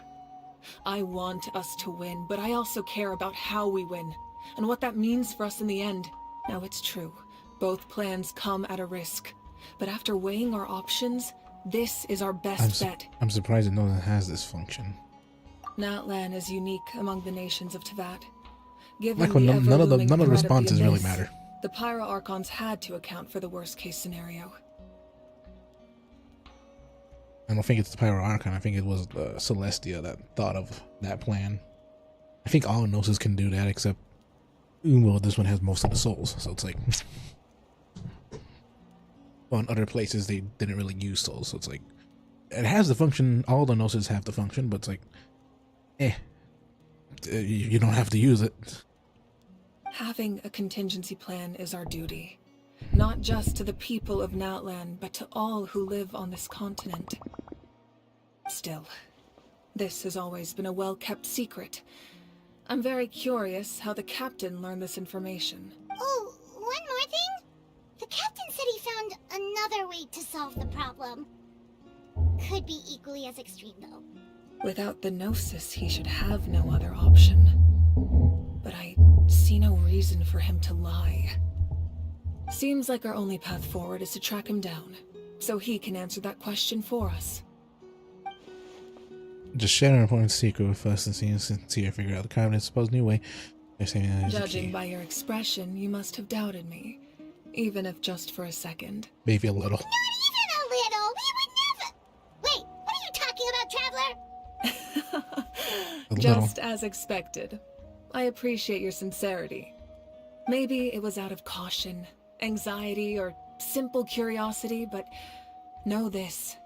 I want us to win, but I also care about how we win, and what that means for us in the end. Now, it's true, both plans come at a risk, but after weighing our options, this is our best bet. I'm surprised that no one has this function. Natlan is unique among the nations of Teyvat. Given Like when the none of the ever-looming threat of responses the really Abyss, matter. the Pyro Archons had to account for the worst-case scenario. I don't think it's the Pyro Archon. I think it was Celestia that thought of that plan. I think all Gnosis can do that, except, well, this one has most of the souls, so it's like... Well, in other places, they didn't really use souls, so it's like... It has the function, all the Gnosis have the function, but it's like... You don't have to use it. Having a contingency plan is our duty. Not just to the people of Natlan, but to all who live on this continent. Still, this has always been a well-kept secret. I'm very curious how the captain learned this information. Oh, one more thing? The captain said he found another way to solve the problem. Could be equally as extreme, though. Without the Gnosis, he should have no other option. But I see no reason for him to lie. Seems like our only path forward is to track him down, so he can answer that question for us. Just share an important secret with us and see her figure out the Covenant's supposed new way. Judging by your expression, you must have doubted me, even if just for a second. Maybe a little. Not even a little! We would never... Wait, what are you talking about, Traveler? A little. Just as expected. I appreciate your sincerity. Maybe it was out of caution, anxiety, or simple curiosity, but know this.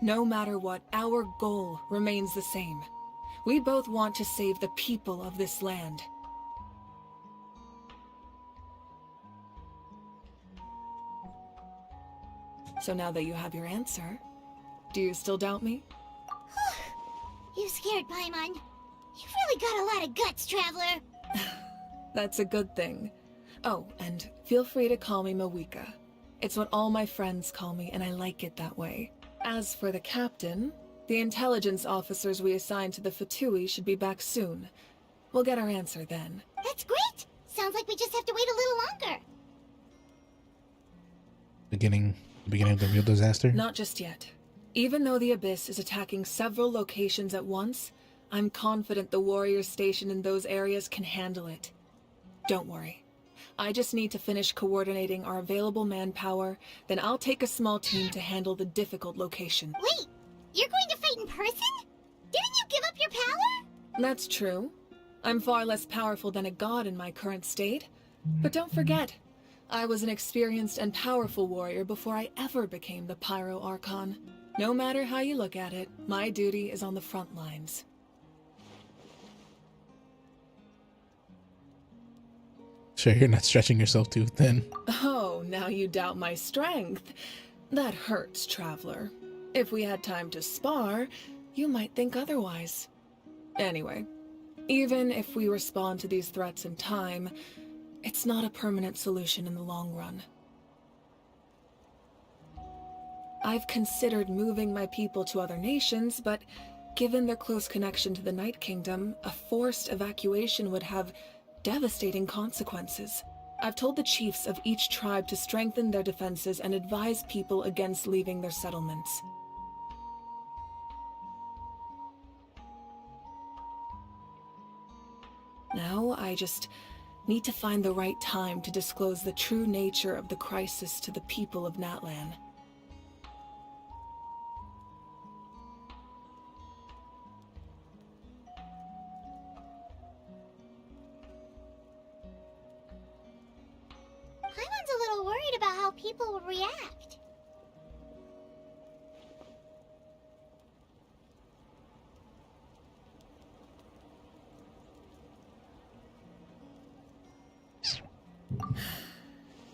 No matter what, our goal remains the same. We both want to save the people of this land. So now that you have your answer, do you still doubt me? You scared Paimon. You've really got a lot of guts, Traveler. That's a good thing. Oh, and feel free to call me Mawika. It's what all my friends call me, and I like it that way. As for the captain, the intelligence officers we assigned to the Fatui should be back soon. We'll get our answer then. That's great. Sounds like we just have to wait a little longer. The beginning of the real disaster? Not just yet. Even though the Abyss is attacking several locations at once, I'm confident the warriors stationed in those areas can handle it. Don't worry. I just need to finish coordinating our available manpower, then I'll take a small team to handle the difficult location. Wait, you're going to fight in person? Didn't you give up your power? That's true. I'm far less powerful than a god in my current state. But don't forget, I was an experienced and powerful warrior before I ever became the Pyro Archon. No matter how you look at it, my duty is on the front lines. Sure, you're not stretching yourself too thin. Oh, now you doubt my strength. That hurts, Traveler. If we had time to spar, you might think otherwise. Anyway, even if we respond to these threats in time, it's not a permanent solution in the long run. I've considered moving my people to other nations, but given their close connection to the Night Kingdom, a forced evacuation would have devastating consequences. I've told the chiefs of each tribe to strengthen their defenses and advise people against leaving their settlements. Now I just need to find the right time to disclose the true nature of the crisis to the people of Natlan. Paimon's a little worried about how people will react.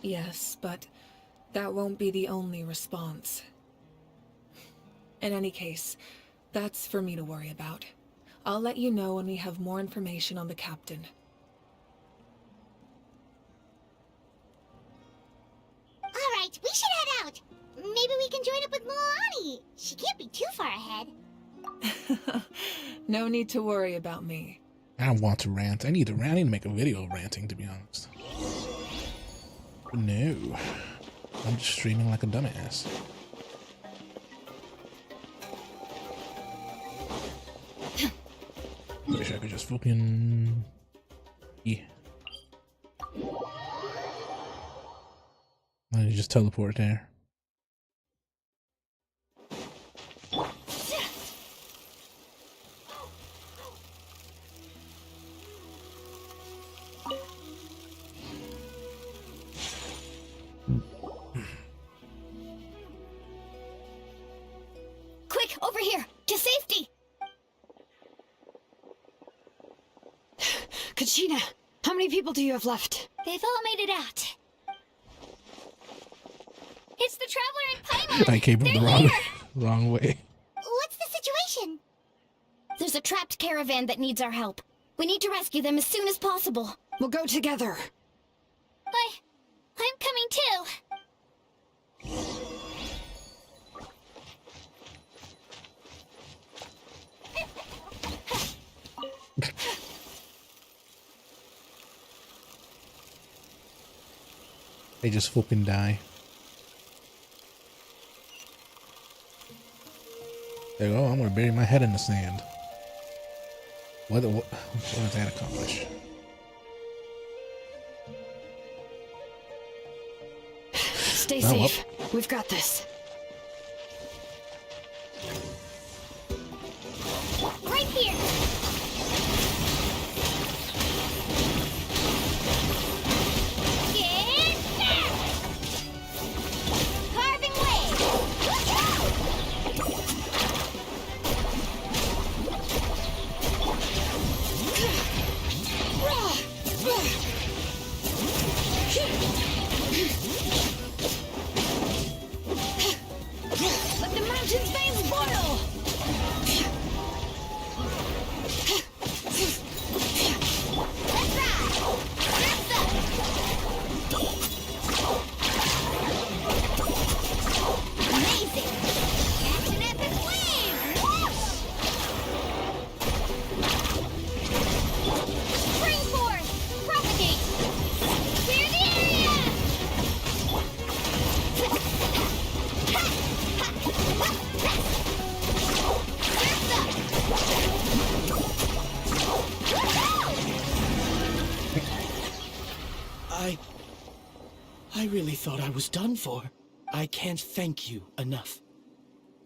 Yes, but that won't be the only response. In any case, that's for me to worry about. I'll let you know when we have more information on the captain. Alright, we should head out. Maybe we can join up with Milani. She can't be too far ahead. No need to worry about me. I don't want to rant. I need to rant. I need to make a video ranting, to be honest. But no. I'm just streaming like a dumbass. Wish I could just fucking... Yeah. I just teleport there. Quick, over here! To safety! Kachina, how many people do you have left? They've all made it out. It's the Traveler and Paimon! I came from the wrong way. What's the situation? There's a trapped caravan that needs our help. We need to rescue them as soon as possible. We'll go together. I'm coming too. They just fucking die. There you go. I'm gonna bury my head in the sand. What does that accomplish? Stay Oh, well. safe. We've got this. Right here. really thought I was done for. I can't thank you enough.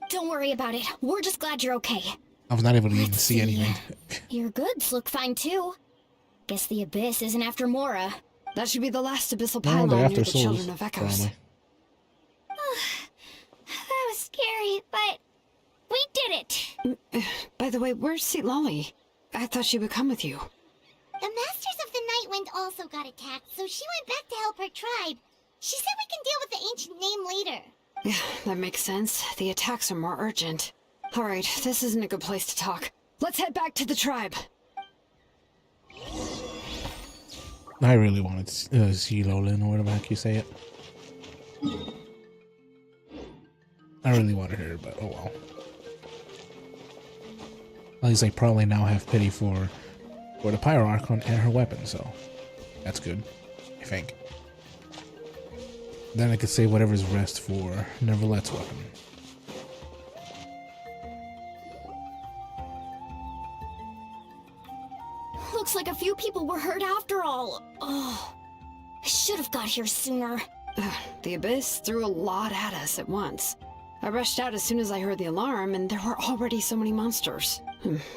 Don't worry about it. We're just glad you're okay. I was not able to even Let's see anything. Your goods look fine too. Guess the Abyss isn't after Mora. That should be the last abyssal No, pylon they're near after the souls. Children of Echoes. Probably. That was scary, but we did it! By the way, where's Seat Lolly? I thought she would come with you. The Masters of the Nightwind also got attacked, so she went back to help her tribe. She said we can deal with the ancient name later. Yeah, that makes sense. The attacks are more urgent. Alright, this isn't a good place to talk. Let's head back to the tribe. I really wanted to see Lolin, or whatever the heck you say it. I really wanted her, but oh well. At least I probably now have pity for the Pyro Archon and her weapon, so that's good, I think. Then I could save whatever's rest for Neverlet's weapon. Looks like a few people were hurt after all. Oh, I should have got here sooner. The Abyss threw a lot at us at once. I rushed out as soon as I heard the alarm, and there were already so many monsters.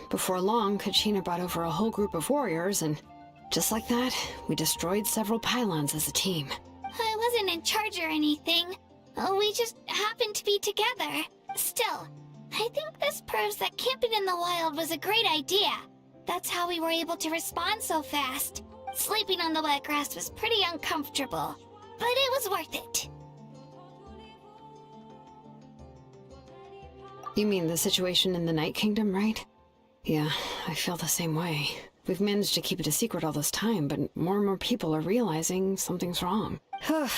Before long, Kachina brought over a whole group of warriors, and just like that, we destroyed several pylons as a team. I wasn't in charge or anything. We just happened to be together. Still, I think this proves that camping in the wild was a great idea. That's how we were able to respond so fast. Sleeping on the wet grass was pretty uncomfortable, but it was worth it. You mean the situation in the Night Kingdom, right? Yeah, I feel the same way. We've managed to keep it a secret all this time, but more and more people are realizing something's wrong.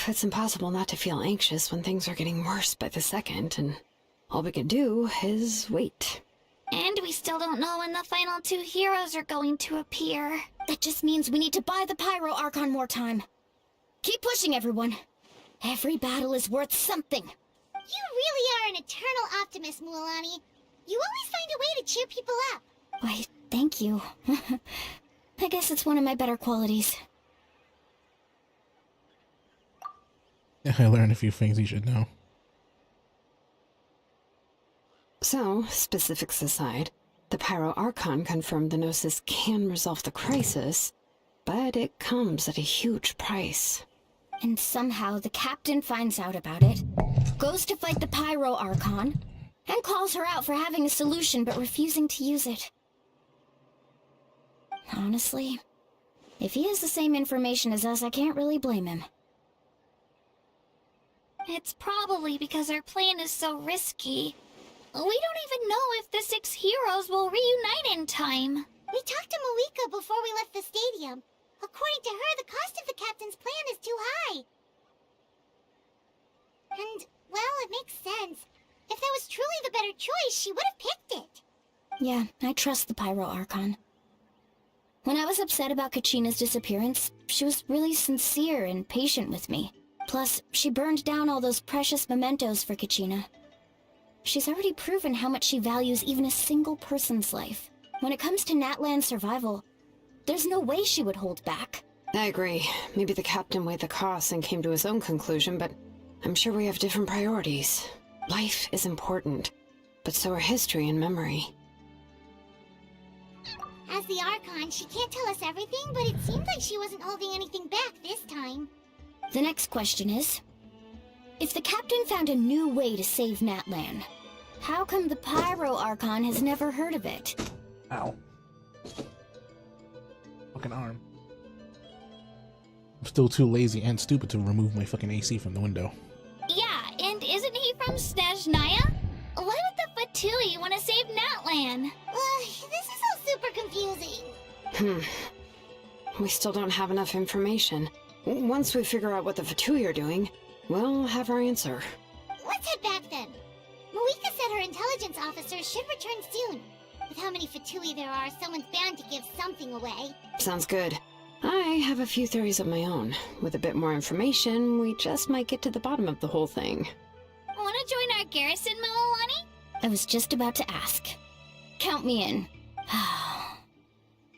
It's impossible not to feel anxious when things are getting worse by the second, and all we can do is wait. And we still don't know when the final two heroes are going to appear. That just means we need to buy the Pyro Archon more time. Keep pushing, everyone. Every battle is worth something. You really are an eternal optimist, Mualani. You always find a way to cheer people up. Why, thank you. I guess it's one of my better qualities. I learned a few things you should know. So, specifics aside, the Pyro Archon confirmed the Gnosis can resolve the crisis, but it comes at a huge price. And somehow the captain finds out about it, goes to fight the Pyro Archon, and calls her out for having a solution but refusing to use it. Honestly, if he has the same information as us, I can't really blame him. It's probably because our plan is so risky. We don't even know if the 6 heroes will reunite in time. We talked to Malika before we left the stadium. According to her, the cost of the captain's plan is too high. And, well, it makes sense. If that was truly the better choice, she would have picked it. Yeah, I trust the Pyro Archon. When I was upset about Kachina's disappearance, she was really sincere and patient with me. Plus, she burned down all those precious mementos for Kachina. She's already proven how much she values even a single person's life. When it comes to Natlan's survival, there's no way she would hold back. I agree. Maybe the captain weighed the costs and came to his own conclusion, but I'm sure we have different priorities. Life is important, but so are history and memory. As the Archon, she can't tell us everything, but it seemed like she wasn't holding anything back this time. The next question is, if the captain found a new way to save Natlan, how come the Pyro Archon has never heard of it? Ow. Fucking arm. I'm still too lazy and stupid to remove my fucking AC from the window. Yeah, and isn't he from Snezhnaya? Why would the Fatui want to save Natlan? This is all super confusing. We still don't have enough information. Once we figure out what the Fatui are doing, we'll have our answer. Let's head back then. Malika said her intelligence officers should return soon. With how many Fatui there are, someone's bound to give something away. Sounds good. I have a few theories of my own. With a bit more information, we just might get to the bottom of the whole thing. Want to join our garrison, Mualani? I was just about to ask. Count me in.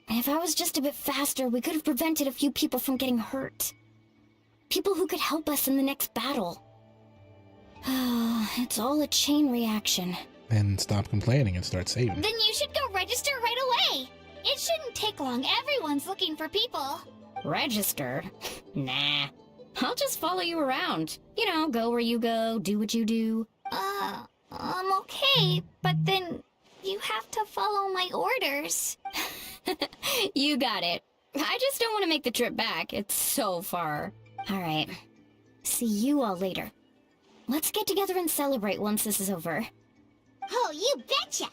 If I was just a bit faster, we could have prevented a few people from getting hurt. People who could help us in the next battle. It's all a chain reaction. And stop complaining and start saving. Then you should go register right away. It shouldn't take long. Everyone's looking for people. Register? Nah. I'll just follow you around. You know, go where you go, do what you do. I'm okay, but then you have to follow my orders. You got it. I just don't want to make the trip back. It's so far. Alright. See you all later. Let's get together and celebrate once this is over. Oh, you betcha!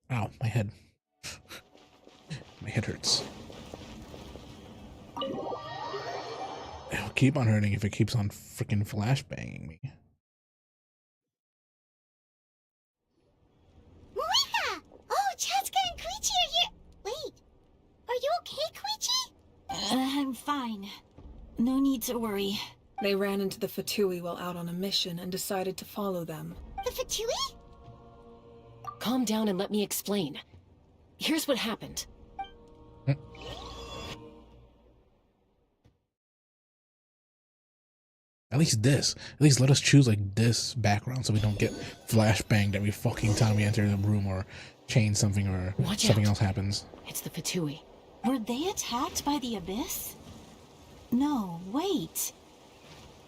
Ow, my head. My head hurts. It'll keep on hurting if it keeps on freaking flashbanging me. Moika! Oh, Chaska and Koichi are here! Wait, are you okay, Koichi? I'm fine. No need to worry. They ran into the Fatui while out on a mission and decided to follow them. The Fatui? Calm down and let me explain. Here's what happened. At least let us choose like this background so we don't get flashbanged every fucking time we enter the room or change something or something else happens. It's the Fatui. Were they attacked by the Abyss? No, wait.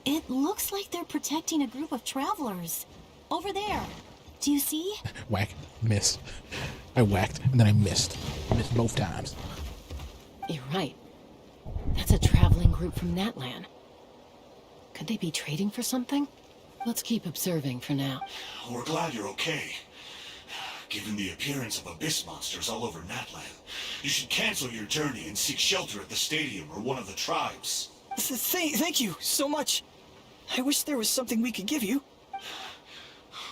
It looks like they're protecting a group of travelers. Over there. Do you see? Whack, miss. I whacked and then I missed. Missed both times. You're right. That's a traveling group from Natlan. Could they be trading for something? Let's keep observing for now. We're glad you're okay. Given the appearance of abyss monsters all over Natlan, you should cancel your journey and seek shelter at the stadium or one of the tribes. Thank you so much. I wish there was something we could give you.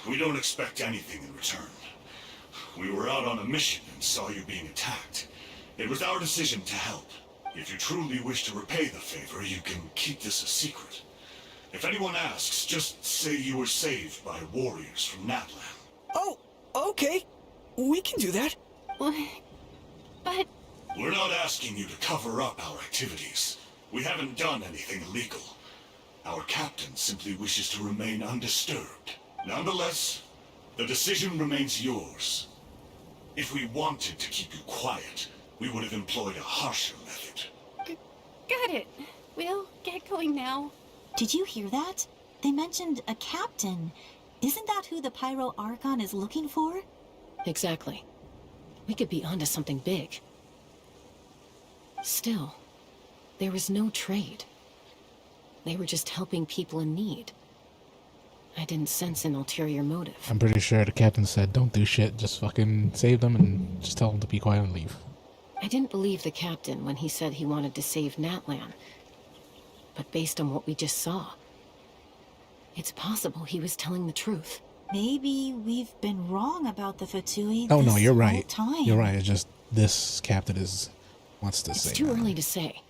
We don't expect anything in return. We were out on a mission and saw you being attacked. It was our decision to help. If you truly wish to repay the favor, you can keep this a secret. If anyone asks, just say you were saved by warriors from Natlan. Oh, okay. We can do that. But... We're not asking you to cover up our activities. We haven't done anything illegal. Our captain simply wishes to remain undisturbed. Nonetheless, the decision remains yours. If we wanted to keep you quiet, we would have employed a harsher method. Got it. We'll get going now. Did you hear that? They mentioned a captain. Isn't that who the Pyro Archon is looking for? Exactly. We could be onto something big. Still, there was no trade. They were just helping people in need. I didn't sense an ulterior motive. I'm pretty sure the captain said, don't do shit, just fucking save them and just tell them to be quiet and leave. I didn't believe the captain when he said he wanted to save Natlan. But based on what we just saw, it's possible he was telling the truth. Maybe we've been wrong about the Fatui. Oh no, this you're whole right. time. You're right, it's just this captain wants to It's say too that. early to say.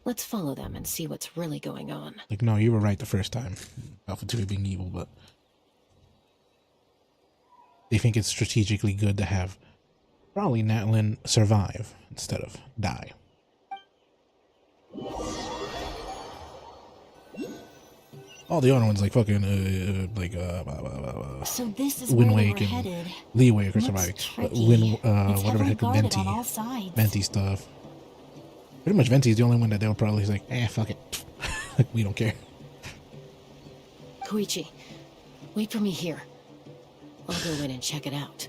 Let's follow them and see what's really going on. Like, no, you were right the first time. Alpha 2 being evil, but they think it's strategically good to have probably Natlan survive instead of die. All the other ones like fucking So this is Wind where they Wake were and headed. Leeway or Looks survive. tricky. It's Whatever the heavily heck, guarded Venti. on all sides. Venti stuff. Pretty much Venti is the only one that they were probably like, fuck it. We don't care. Koichi, wait for me here. I'll go in and check it out.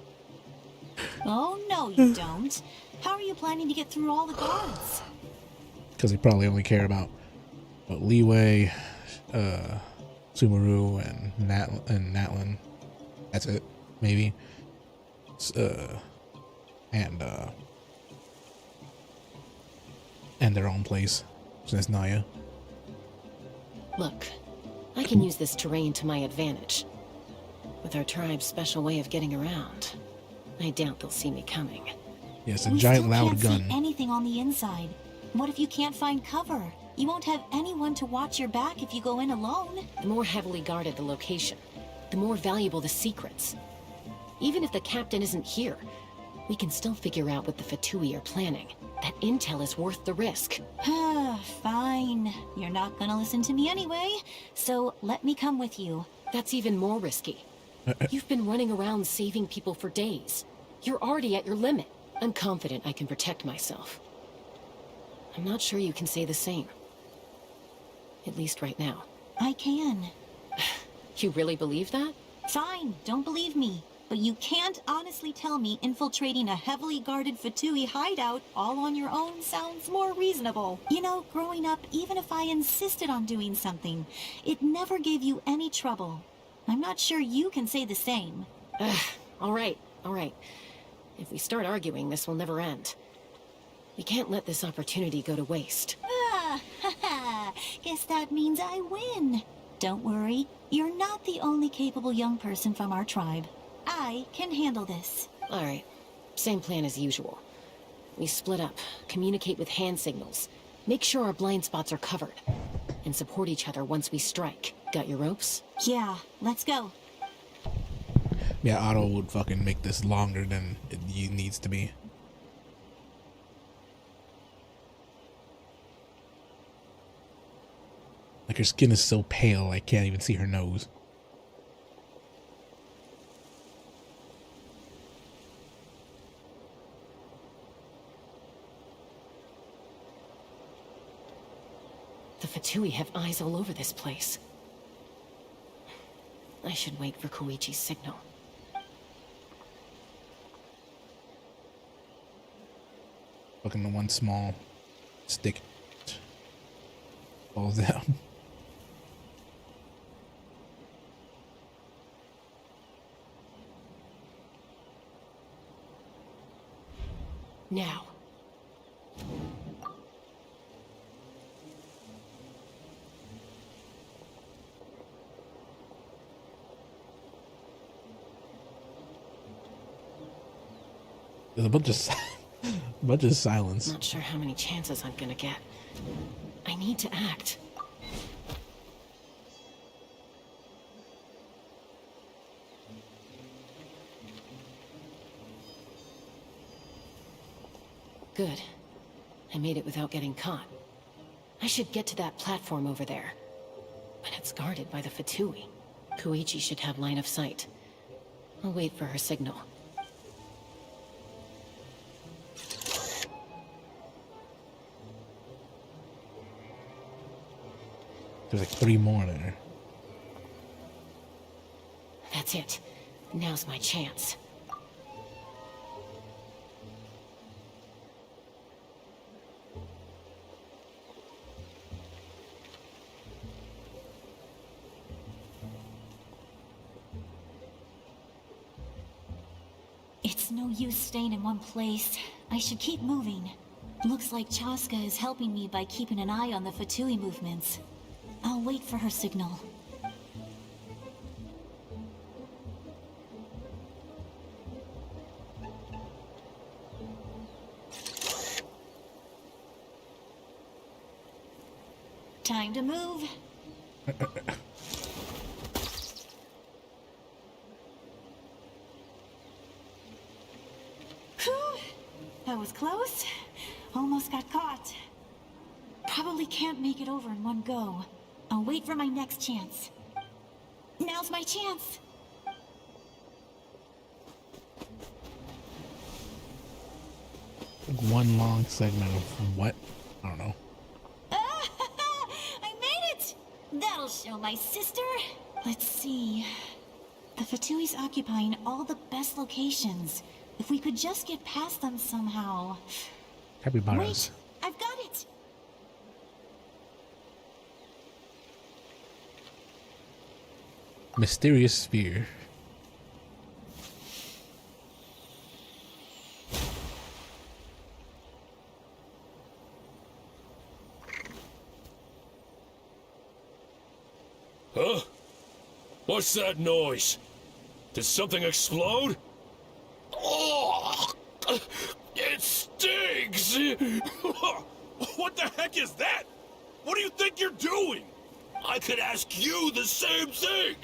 Oh, no, you don't. How are you planning to get through all the guards? Because they probably only care about Leeway, Sumeru, and Natlin. That's it, maybe. And their own place. So that's Naya. Look, I can use this terrain to my advantage. With our tribe's special way of getting around, I doubt they'll see me coming. Yes, a We giant still loud can't gun. see anything on the inside. What if you can't find cover? You won't have anyone to watch your back if you go in alone. The more heavily guarded the location, the more valuable the secrets. Even if the captain isn't here, we can still figure out what the Fatui are planning. That intel is worth the risk. Fine. You're not gonna listen to me anyway, so let me come with you. That's even more risky. You've been running around saving people for days. You're already at your limit. I'm confident I can protect myself. I'm not sure you can say the same. At least right now. I can. You really believe that? Fine, don't believe me. But you can't honestly tell me infiltrating a heavily guarded Fatui hideout all on your own sounds more reasonable. You know, growing up, even if I insisted on doing something, it never gave you any trouble. I'm not sure you can say the same. All right. If we start arguing, this will never end. We can't let this opportunity go to waste. Guess that means I win. Don't worry, you're not the only capable young person from our tribe. I can handle this. All right. Same plan as usual. We split up, communicate with hand signals, make sure our blind spots are covered, and support each other once we strike. Got your ropes? Yeah, let's go. Yeah, Otto would fucking make this longer than it needs to be. Like, her skin is so pale, I can't even see her nose. The Fatui have eyes all over this place. I should wait for Koichi's signal. Fucking the one small stick falls down. Now. There's a bunch of silence. Not sure how many chances I'm gonna get. I need to act. Good. I made it without getting caught. I should get to that platform over there. But it's guarded by the Fatui. Koichi should have line of sight. I'll wait for her signal. There's like 3 more there. That's it. Now's my chance. It's no use staying in one place. I should keep moving. Looks like Chaska is helping me by keeping an eye on the Fatui movements. I'll wait for her signal. Time to move. Whew. That was close. Almost got caught. Probably can't make it over in one go. I'll wait for my next chance. Now's my chance. One long segment of what? I don't know. I made it! That'll show my sister. Let's see. The Fatui's occupying all the best locations. If we could just get past them somehow. Capybaras. Wait, I've got it! Mysterious sphere. Huh? What's that noise? Did something explode? Oh! It stings! What the heck is that? What do you think you're doing? I could ask you the same thing!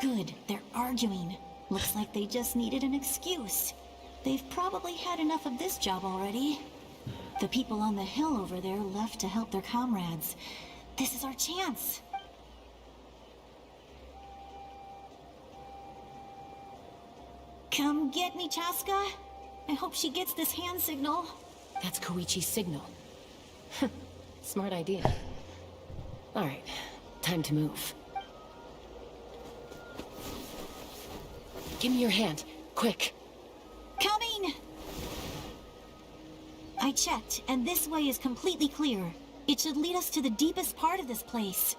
Good, they're arguing. Looks like they just needed an excuse. They've probably had enough of this job already. The people on the hill over there left to help their comrades. This is our chance. Come get me, Chaska. I hope she gets this hand signal. That's Koichi's signal. Smart idea. Alright, time to move. Give me your hand, quick. Coming! I checked, and this way is completely clear. It should lead us to the deepest part of this place.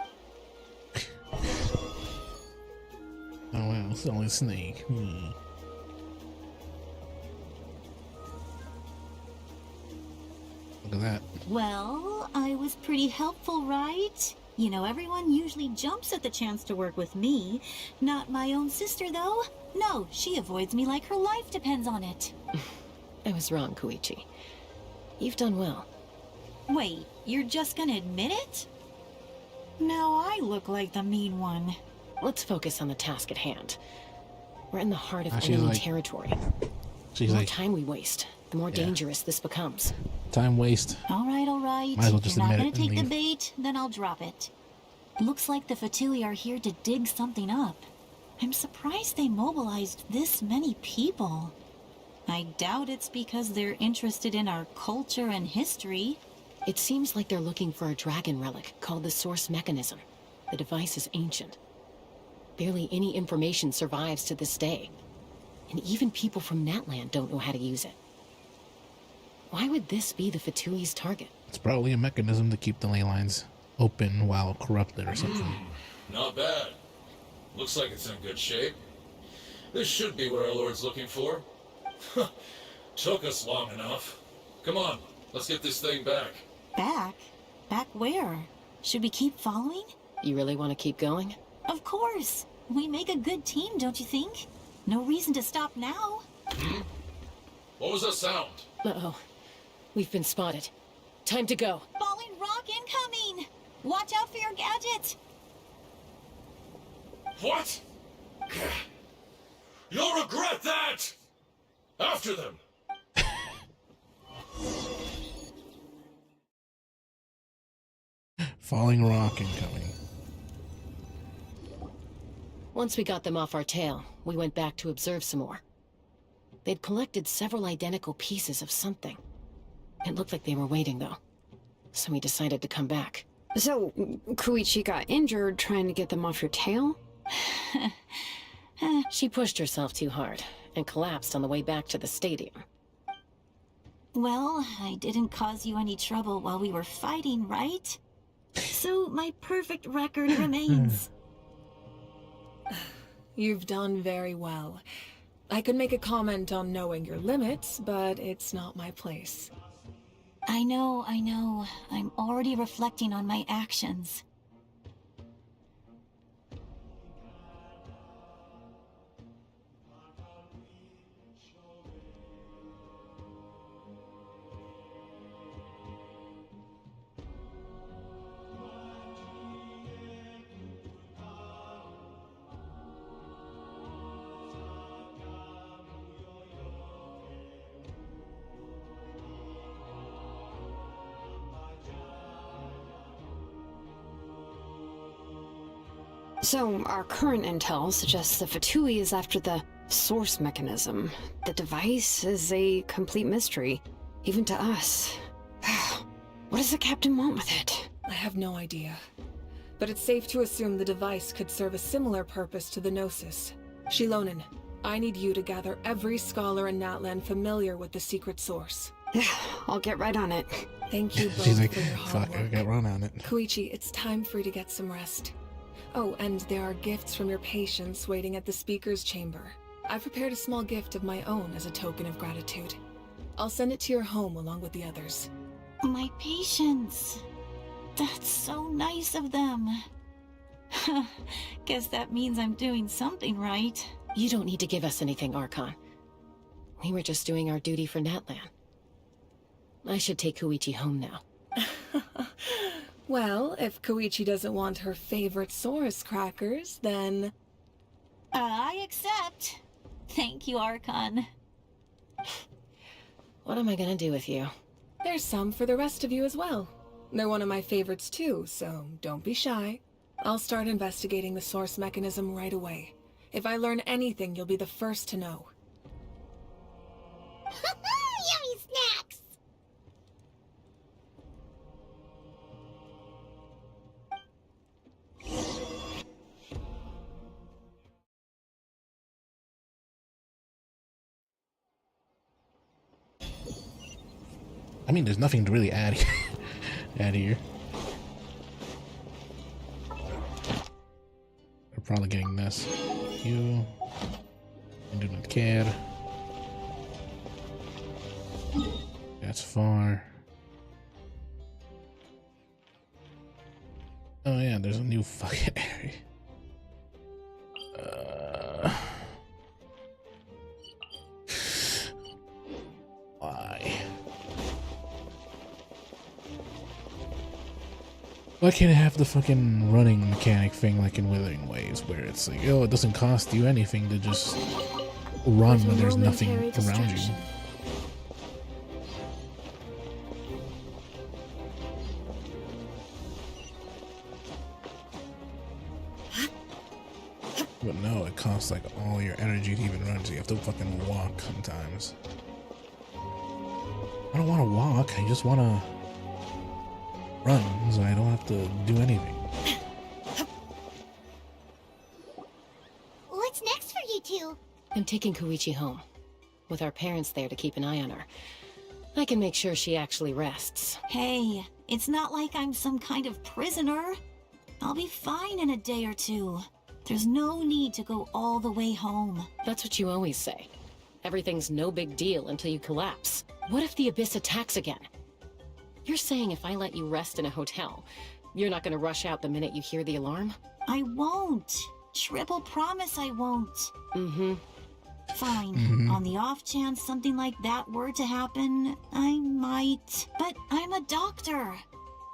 Oh wow, it's only a snake. Look at that. Well, I was pretty helpful, right? You know, everyone usually jumps at the chance to work with me. Not my own sister, though. No, she avoids me like her life depends on it. I was wrong, Koichi. You've done well. Wait, you're just gonna admit it? Now I look like the mean one. Let's focus on the task at hand. We're in the heart of She's enemy like- territory. She's The more like, time we waste, the more dangerous this becomes. time waste. All right. Might as well If just you're not admit gonna it and take the leave. bait, then I'll drop it. Looks like the Fatui are here to dig something up. I'm surprised they mobilized this many people. I doubt it's because they're interested in our culture and history. It seems like they're looking for a dragon relic called the Source Mechanism. The device is ancient. Barely any information survives to this day. And even people from Natland don't know how to use it. Why would this be the Fatui's target? It's probably a mechanism to keep the ley lines open while corrupted or something. Not bad. Looks like it's in good shape. This should be what our Lord's looking for. Took us long enough. Come on, let's get this thing back. Back? Back where? Should we keep following? You really want to keep going? Of course. We make a good team, don't you think? No reason to stop now. What was that sound? Uh-oh. We've been spotted. Time to go. Falling rock incoming! Watch out for your gadget! What? You'll regret that! After them! Falling rock incoming. Once we got them off our tail, we went back to observe some more. They'd collected several identical pieces of something. It looked like they were waiting, though. So we decided to come back. So, Koichi got injured trying to get them off your tail? She pushed herself too hard and collapsed on the way back to the stadium. Well, I didn't cause you any trouble while we were fighting, right? So my perfect record remains. You've done very well. I could make a comment on knowing your limits, but it's not my place. I know. I'm already reflecting on my actions. So, our current intel suggests the Fatui is after the source mechanism. The device is a complete mystery, even to us. What does the captain want with it? I have no idea. But it's safe to assume the device could serve a similar purpose to the Gnosis. Shilonen, I need you to gather every scholar in Natlan familiar with the secret source. I'll get right on it. Thank you both She's like, for your hard fuck, I work. got run on it. Koichi, it's time for you to get some rest. Oh, and there are gifts from your patients waiting at the speaker's chamber. I've prepared a small gift of my own as a token of gratitude. I'll send it to your home along with the others. My patience. That's so nice of them. Guess that means I'm doing something right. You don't need to give us anything, Archon. We were just doing our duty for Natlan. I should take Koichi home now. Well, if Koichi doesn't want her favorite Saurus crackers, then... I accept. Thank you, Archon. What am I gonna do with you? There's some for the rest of you as well. They're one of my favorites too, so don't be shy. I'll start investigating the source mechanism right away. If I learn anything, you'll be the first to know. Yummy snacks! I mean, there's nothing to really add here. We're probably getting this. You. I do not care. That's far. Oh yeah, there's a new fucking area. Why? Why can't I have the fucking running mechanic thing like in Withering Waves, where it's like, oh, it doesn't cost you anything to just run when there's nothing around you? But no, it costs like all your energy to even run, so you have to fucking walk sometimes. I don't want to walk, I just want to run, so I don't have to do anything. What's next for you two? I'm taking Koichi home. With our parents there to keep an eye on her. I can make sure she actually rests. Hey, it's not like I'm some kind of prisoner. I'll be fine in a day or two. There's no need to go all the way home. That's what you always say. Everything's no big deal until you collapse. What if the Abyss attacks again? You're saying if I let you rest in a hotel, you're not gonna rush out the minute you hear the alarm? I won't. Triple promise I won't. Mm-hmm. Fine. On the off chance something like that were to happen, I might. But I'm a doctor.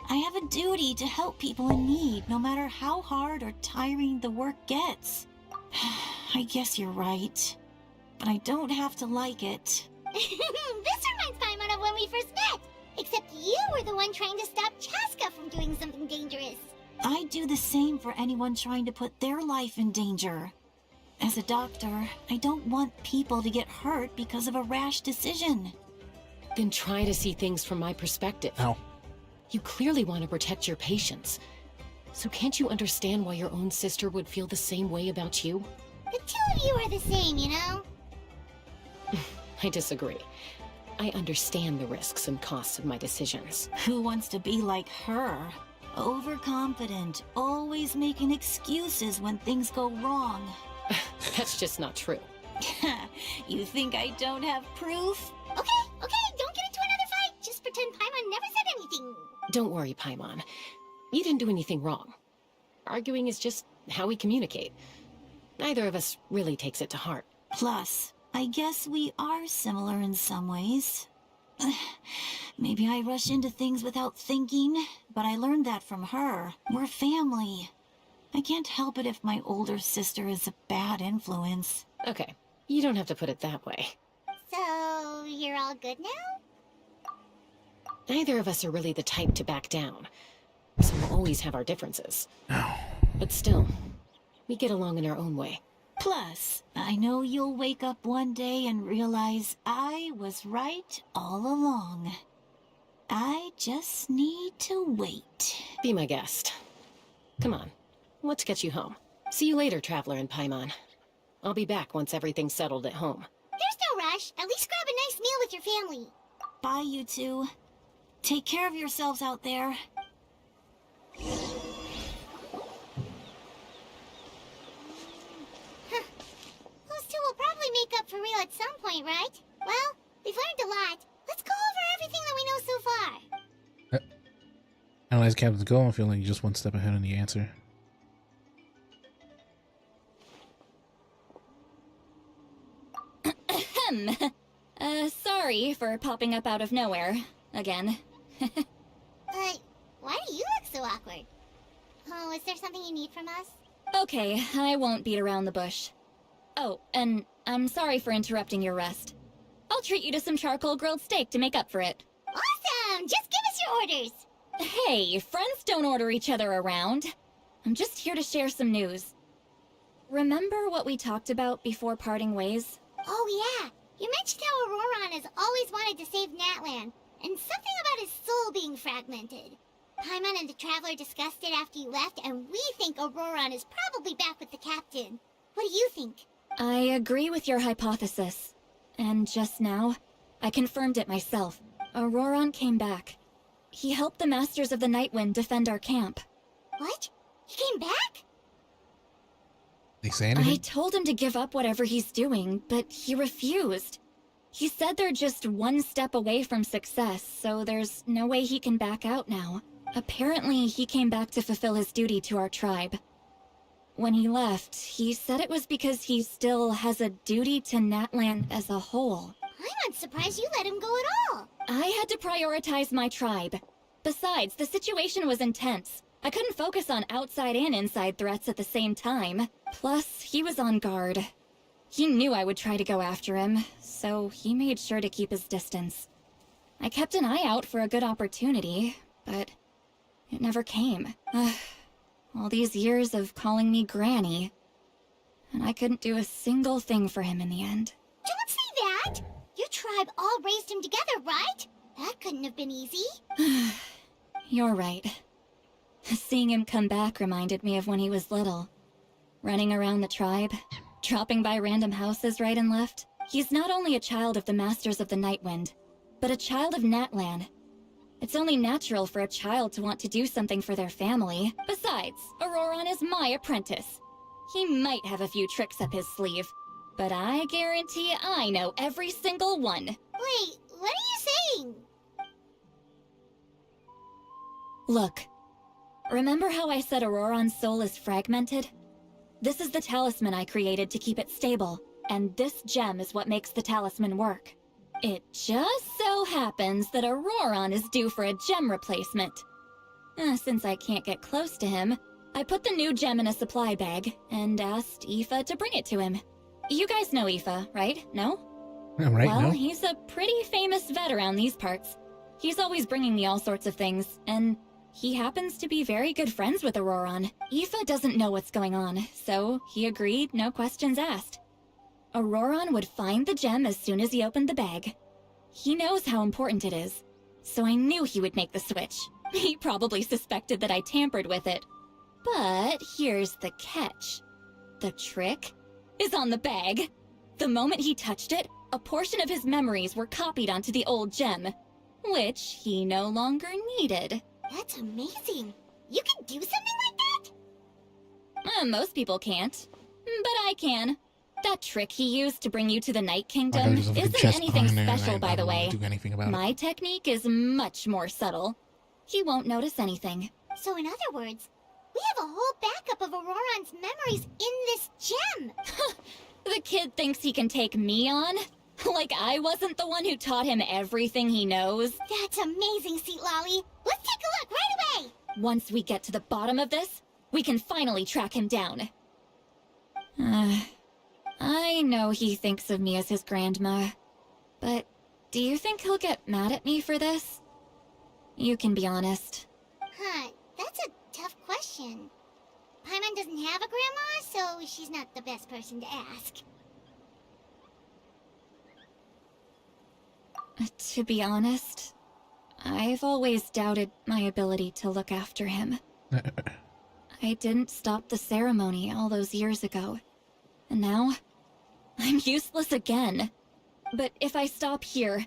I have a duty to help people in need, no matter how hard or tiring the work gets. I guess you're right. But I don't have to like it. This reminds Paimon of when we first met. Except you were the one trying to stop Chaska from doing something dangerous. I do the same for anyone trying to put their life in danger. As a doctor, I don't want people to get hurt because of a rash decision. Then try to see things from my perspective. Ow. You clearly want to protect your patients. So can't you understand why your own sister would feel the same way about you? The two of you are the same, you know? I disagree. I understand the risks and costs of my decisions. Who wants to be like her? Overconfident, always making excuses when things go wrong. That's just not true. You think I don't have proof? Okay, don't get into another fight. Just pretend Paimon never said anything. Don't worry, Paimon. You didn't do anything wrong. Arguing is just how we communicate. Neither of us really takes it to heart. Plus, I guess we are similar in some ways. Maybe I rush into things without thinking, but I learned that from her. We're family. I can't help it if my older sister is a bad influence. Okay, you don't have to put it that way. So, you're all good now? Neither of us are really the type to back down, so we'll always have our differences. But still, we get along in our own way. Plus, I know you'll wake up one day and realize I was right all along. I just need to wait. Be my guest. Come on, let's get you home. See you later, Traveler and Paimon. I'll be back once everything's settled at home. There's no rush. At least grab a nice meal with your family. Bye, you two. Take care of yourselves out there. Those two will probably make up for real at some point, right? Well, we've learned a lot. Let's go over everything that we know so far. Analyze Captain's goal. I feel like you're just one step ahead on the answer. Sorry for popping up out of nowhere. Again. Why do you look so awkward? Oh, is there something you need from us? Okay, I won't beat around the bush. Oh, and I'm sorry for interrupting your rest. I'll treat you to some charcoal grilled steak to make up for it. Awesome! Just give us your orders! Hey, friends don't order each other around. I'm just here to share some news. Remember what we talked about before parting ways? Oh yeah, you mentioned how Auroron has always wanted to save Natlan, and something about his soul being fragmented. Paimon and the Traveler discussed it after you left, and we think Auroron is probably back with the Captain. What do you think? I agree with your hypothesis. And just now, I confirmed it myself. Auroron came back. He helped the Masters of the Nightwind defend our camp. What? He came back? They say anything? I told him to give up whatever he's doing, but he refused. He said they're just one step away from success, so there's no way he can back out now. Apparently, he came back to fulfill his duty to our tribe. When he left, he said it was because he still has a duty to Natlan as a whole. I'm not surprised you let him go at all. I had to prioritize my tribe. Besides, the situation was intense. I couldn't focus on outside and inside threats at the same time. Plus, he was on guard. He knew I would try to go after him, so he made sure to keep his distance. I kept an eye out for a good opportunity, but it never came. All these years of calling me Granny, and I couldn't do a single thing for him in the end. Don't say that! Your tribe all raised him together, right? That couldn't have been easy. You're right. Seeing him come back reminded me of when he was little. Running around the tribe, dropping by random houses right and left. He's not only a child of the Masters of the Nightwind, but a child of Natlan. It's only natural for a child to want to do something for their family. Besides, Auroron is my apprentice. He might have a few tricks up his sleeve, but I guarantee I know every single one. Wait, what are you saying? Look, remember how I said Auroron's soul is fragmented? This is the talisman I created to keep it stable, and this gem is what makes the talisman work. It just so happens that Auroron is due for a gem replacement. Since I can't get close to him, I put the new gem in a supply bag and asked Aoife to bring it to him. You guys know Aoife, right? No? Right, well, no. He's a pretty famous vet around these parts. He's always bringing me all sorts of things, and he happens to be very good friends with Auroron. Aoife doesn't know what's going on, so he agreed, no questions asked. Auroron would find the gem as soon as he opened the bag. He knows how important it is, so I knew he would make the switch. He probably suspected that I tampered with it. But here's the catch. The trick is on the bag. The moment he touched it, a portion of his memories were copied onto the old gem, which he no longer needed. That's amazing. You can do something like that? Most people can't, but I can. That trick he used to bring you to the Night I Kingdom got a isn't chest anything behind there, and special, I by the don't way. do anything about My it. technique is much more subtle. He won't notice anything. So in other words, we have a whole backup of Auroron's memories in this gem. The kid thinks he can take me on? Like I wasn't the one who taught him everything he knows? That's amazing, Seat Lolly. Let's take a look right away. Once we get to the bottom of this, we can finally track him down. I know he thinks of me as his grandma, but do you think he'll get mad at me for this? You can be honest. Huh, that's a tough question. Paimon doesn't have a grandma, so she's not the best person to ask. To be honest, I've always doubted my ability to look after him. I didn't stop the ceremony all those years ago, and now I'm useless again. But if I stop here,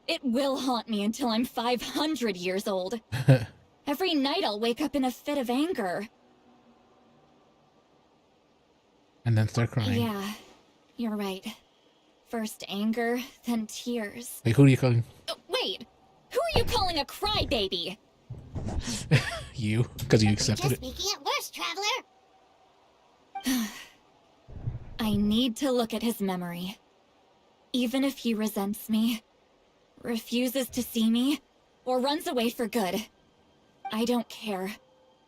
it will haunt me until I'm 500 years old. Every night I'll wake up in a fit of anger. And then start crying. Yeah, you're right. First anger, then tears. Wait, who are you calling? Wait! Who are you calling a crybaby? You, because you accepted Just it. making it worse, Traveler. I need to look at his memory. Even if he resents me, refuses to see me, or runs away for good, I don't care,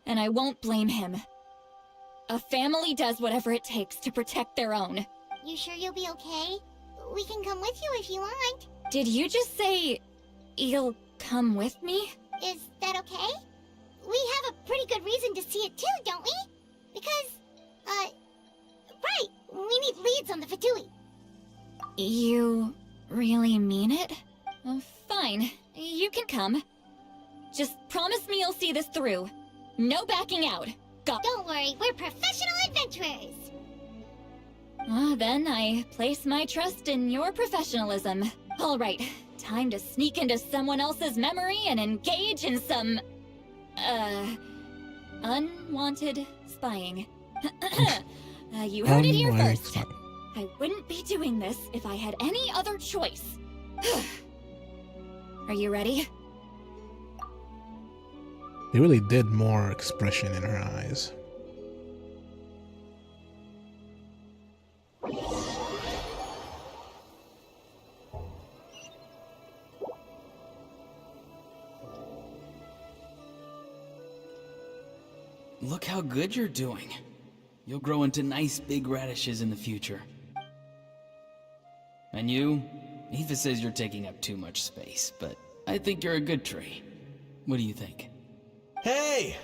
and I won't blame him. A family does whatever it takes to protect their own. You sure you'll be okay? We can come with you if you want. Did you just say you'll come with me? Is that okay? We have a pretty good reason to see it too, don't we? Because, right, we need leads on the Fatui. You really mean it? Fine, you can come. Just promise me you'll see this through. No backing out. Go. Don't worry, we're professional adventurers. Then I place my trust in your professionalism. All right, time to sneak into someone else's memory and engage in some, unwanted spying. You heard it here first. I wouldn't be doing this if I had any other choice. Are you ready? They really did more expression in her eyes. Look how good you're doing. You'll grow into nice big radishes in the future. And you? Eva says you're taking up too much space, but I think you're a good tree. What do you think? Hey!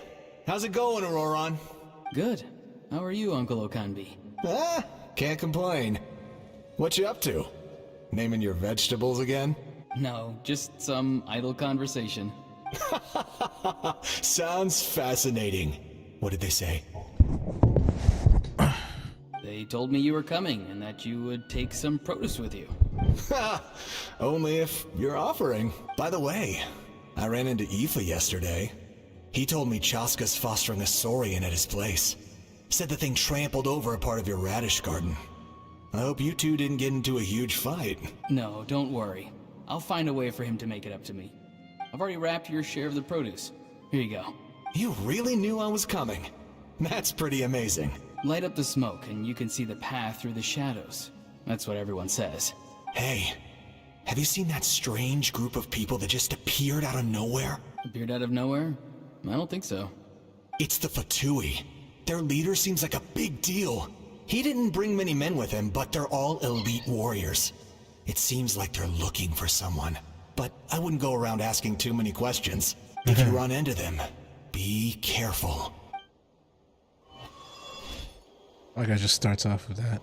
How's it going, Auroron? Good. How are you, Uncle Okanbi? Can't complain. What you up to? Naming your vegetables again? No, just some idle conversation. Sounds fascinating. What did they say? They told me you were coming and that you would take some produce with you. Only if you're offering. By the way, I ran into Aoife yesterday. He told me Chaska's fostering a saurian at his place. Said the thing trampled over a part of your radish garden. I hope you two didn't get into a huge fight. No, don't worry. I'll find a way for him to make it up to me. I've already wrapped your share of the produce. Here you go. You really knew I was coming. That's pretty amazing. Light up the smoke and you can see the path through the shadows. That's what everyone says. Hey, have you seen that strange group of people that just appeared out of nowhere? Appeared out of nowhere? I don't think so. It's the Fatui. Their leader seems like a big deal. He didn't bring many men with him, but they're all elite warriors. It seems like they're looking for someone. But I wouldn't go around asking too many questions. If you run into them, be careful. Like I just starts off with that.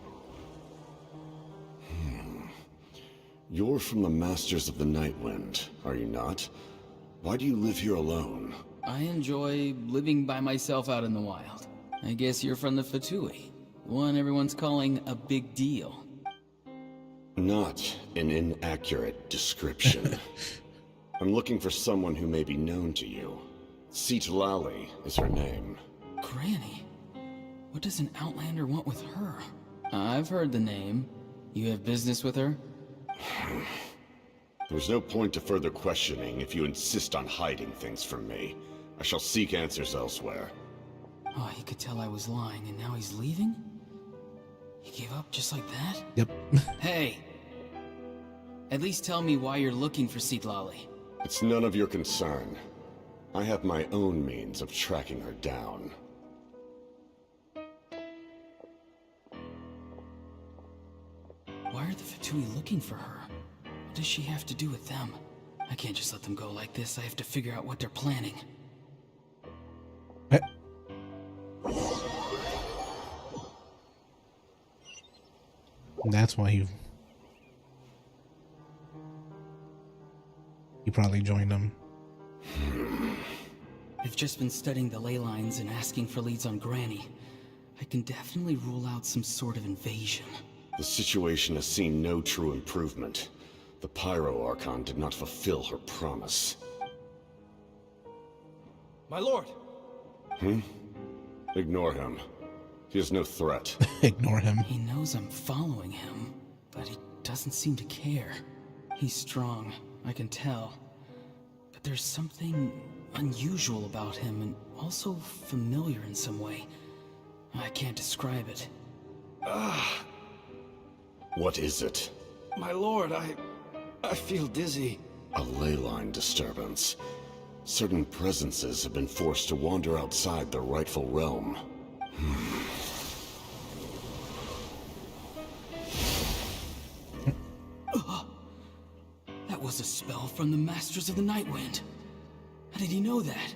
You're from the Masters of the Nightwind, are you not? Why do you live here alone? I enjoy living by myself out in the wild. I guess you're from the Fatui, the one everyone's calling a big deal. Not an inaccurate description. I'm looking for someone who may be known to you. Citlali is her name. Granny? What does an Outlander want with her? I've heard the name. You have business with her? There's no point to further questioning if you insist on hiding things from me. I shall seek answers elsewhere. Oh, he could tell I was lying and now he's leaving? He gave up just like that? Yep. Hey! At least tell me why you're looking for Citlali. It's none of your concern. I have my own means of tracking her down. Why are the Fatui looking for her? What does she have to do with them? I can't just let them go like this. I have to figure out what they're planning. That's why he probably joined them. I've just been studying the ley lines and asking for leads on Granny. I can definitely rule out some sort of invasion. The situation has seen no true improvement. The Pyro Archon did not fulfill her promise. My lord! Ignore him. He is no threat. Ignore him. He knows I'm following him, but he doesn't seem to care. He's strong, I can tell. But there's something unusual about him and also familiar in some way. I can't describe it. What is it? My lord, I feel dizzy. A ley line disturbance. Certain presences have been forced to wander outside their rightful realm. That was a spell from the Masters of the Nightwind. How did he know that?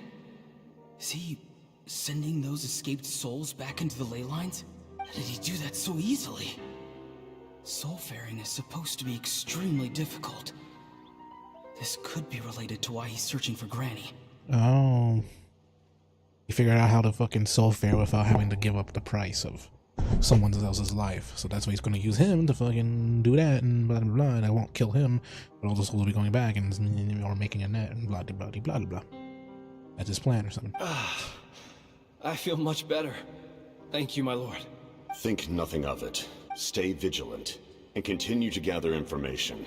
Is he sending those escaped souls back into the ley lines? How did he do that so easily? Soulfaring is supposed to be extremely difficult. This could be related to why he's searching for Granny. Oh. He figured out how to fucking soulfare without having to give up the price of someone else's life. So that's why he's going to use him to fucking do that and blah, blah, blah. And I won't kill him, but all the souls will be going back and or making a net and blah, blah, blah, blah, blah. That's his plan or something. I feel much better. Thank you, my lord. Think nothing of it. Stay vigilant, and continue to gather information.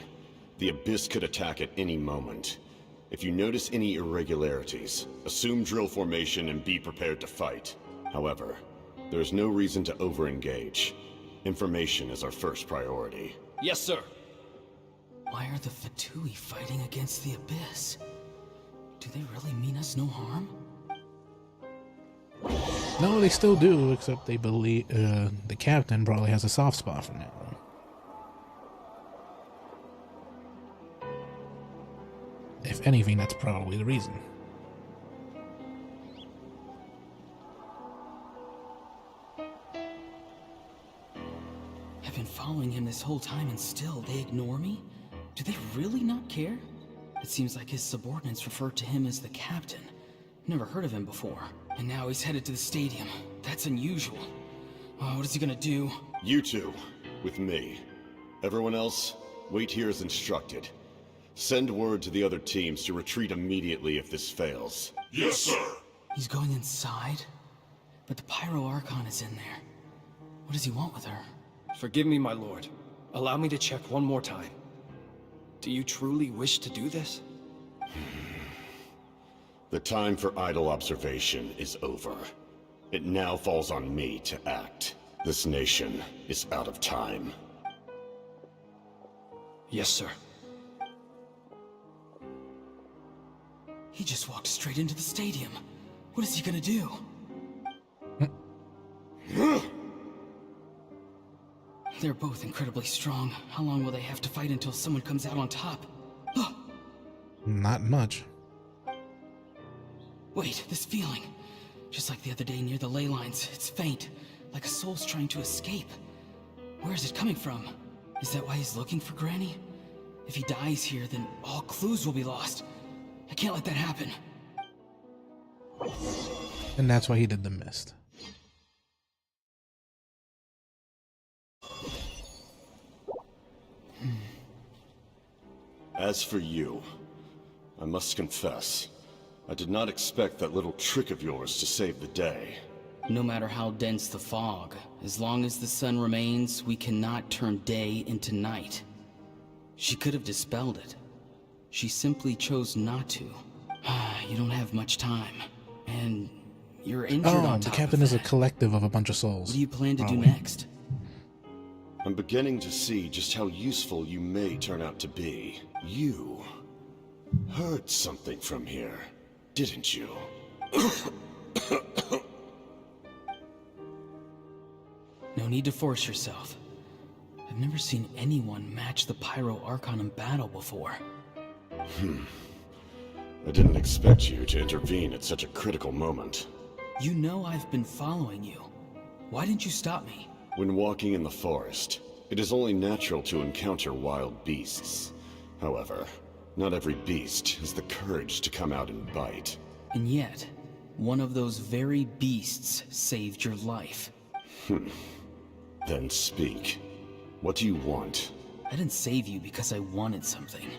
The Abyss could attack at any moment. If you notice any irregularities, assume drill formation and be prepared to fight. However, there is no reason to over-engage. Information is our first priority. Yes, sir. Why are the Fatui fighting against the Abyss? Do they really mean us no harm? No, they still do, except they believe the captain probably has a soft spot for that. If anything, that's probably the reason. I've been following him this whole time and still they ignore me? Do they really not care? It seems like his subordinates refer to him as the captain. Never heard of him before. And now he's headed to the stadium. That's unusual. What is he gonna do? You two, with me. Everyone else, wait here as instructed. Send word to the other teams to retreat immediately if this fails. Yes, sir. He's going inside? But the Pyro Archon is in there. What does he want with her? Forgive me, my lord. Allow me to check one more time. Do you truly wish to do this? The time for idle observation is over. It now falls on me to act. This nation is out of time. Yes, sir. He just walked straight into the stadium. What is he gonna do? They're both incredibly strong. How long will they have to fight until someone comes out on top? Not much. Wait, this feeling. Just like the other day near the ley lines, it's faint, like a soul's trying to escape. Where is it coming from? Is that why he's looking for Granny? If he dies here, then all clues will be lost. I can't let that happen. And that's why he did the mist. As for you, I must confess, I did not expect that little trick of yours to save the day. No matter how dense the fog, as long as the sun remains, we cannot turn day into night. She could have dispelled it. She simply chose not to. You don't have much time. And you're injured on top the captain is a collective of a bunch of souls. What do you plan to do next? I'm beginning to see just how useful you may turn out to be. You heard something from here, didn't you? No need to force yourself. I've never seen anyone match the Pyro Archon in battle before. I didn't expect you to intervene at such a critical moment. You know I've been following you. Why didn't you stop me? When walking in the forest, it is only natural to encounter wild beasts. However, not every beast has the courage to come out and bite. And yet, one of those very beasts saved your life. Then speak. What do you want? I didn't save you because I wanted something.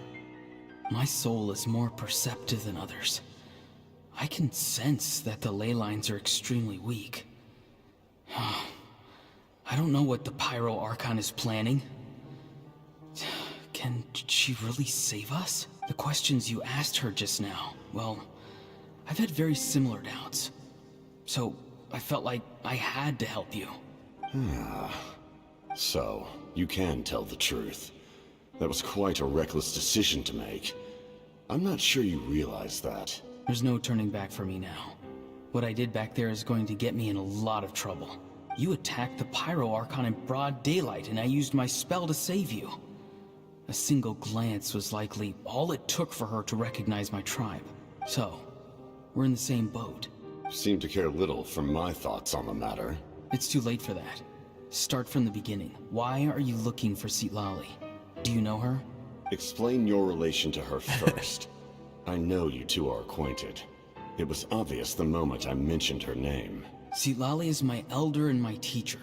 My soul is more perceptive than others. I can sense that the ley lines are extremely weak. I don't know what the Pyro Archon is planning. Can she really save us? The questions you asked her just now, well, I've had very similar doubts. So, I felt like I had to help you. So, you can tell the truth. That was quite a reckless decision to make. I'm not sure you realize that. There's no turning back for me now. What I did back there is going to get me in a lot of trouble. You attacked the Pyro Archon in broad daylight, and I used my spell to save you. A single glance was likely all it took for her to recognize my tribe. So, we're in the same boat. Seem to care little for my thoughts on the matter. It's too late for that. Start from the beginning. Why are you looking for Sitlali? Do you know her? Explain your relation to her first. I know you two are acquainted. It was obvious the moment I mentioned her name. Sitlali is my elder and my teacher.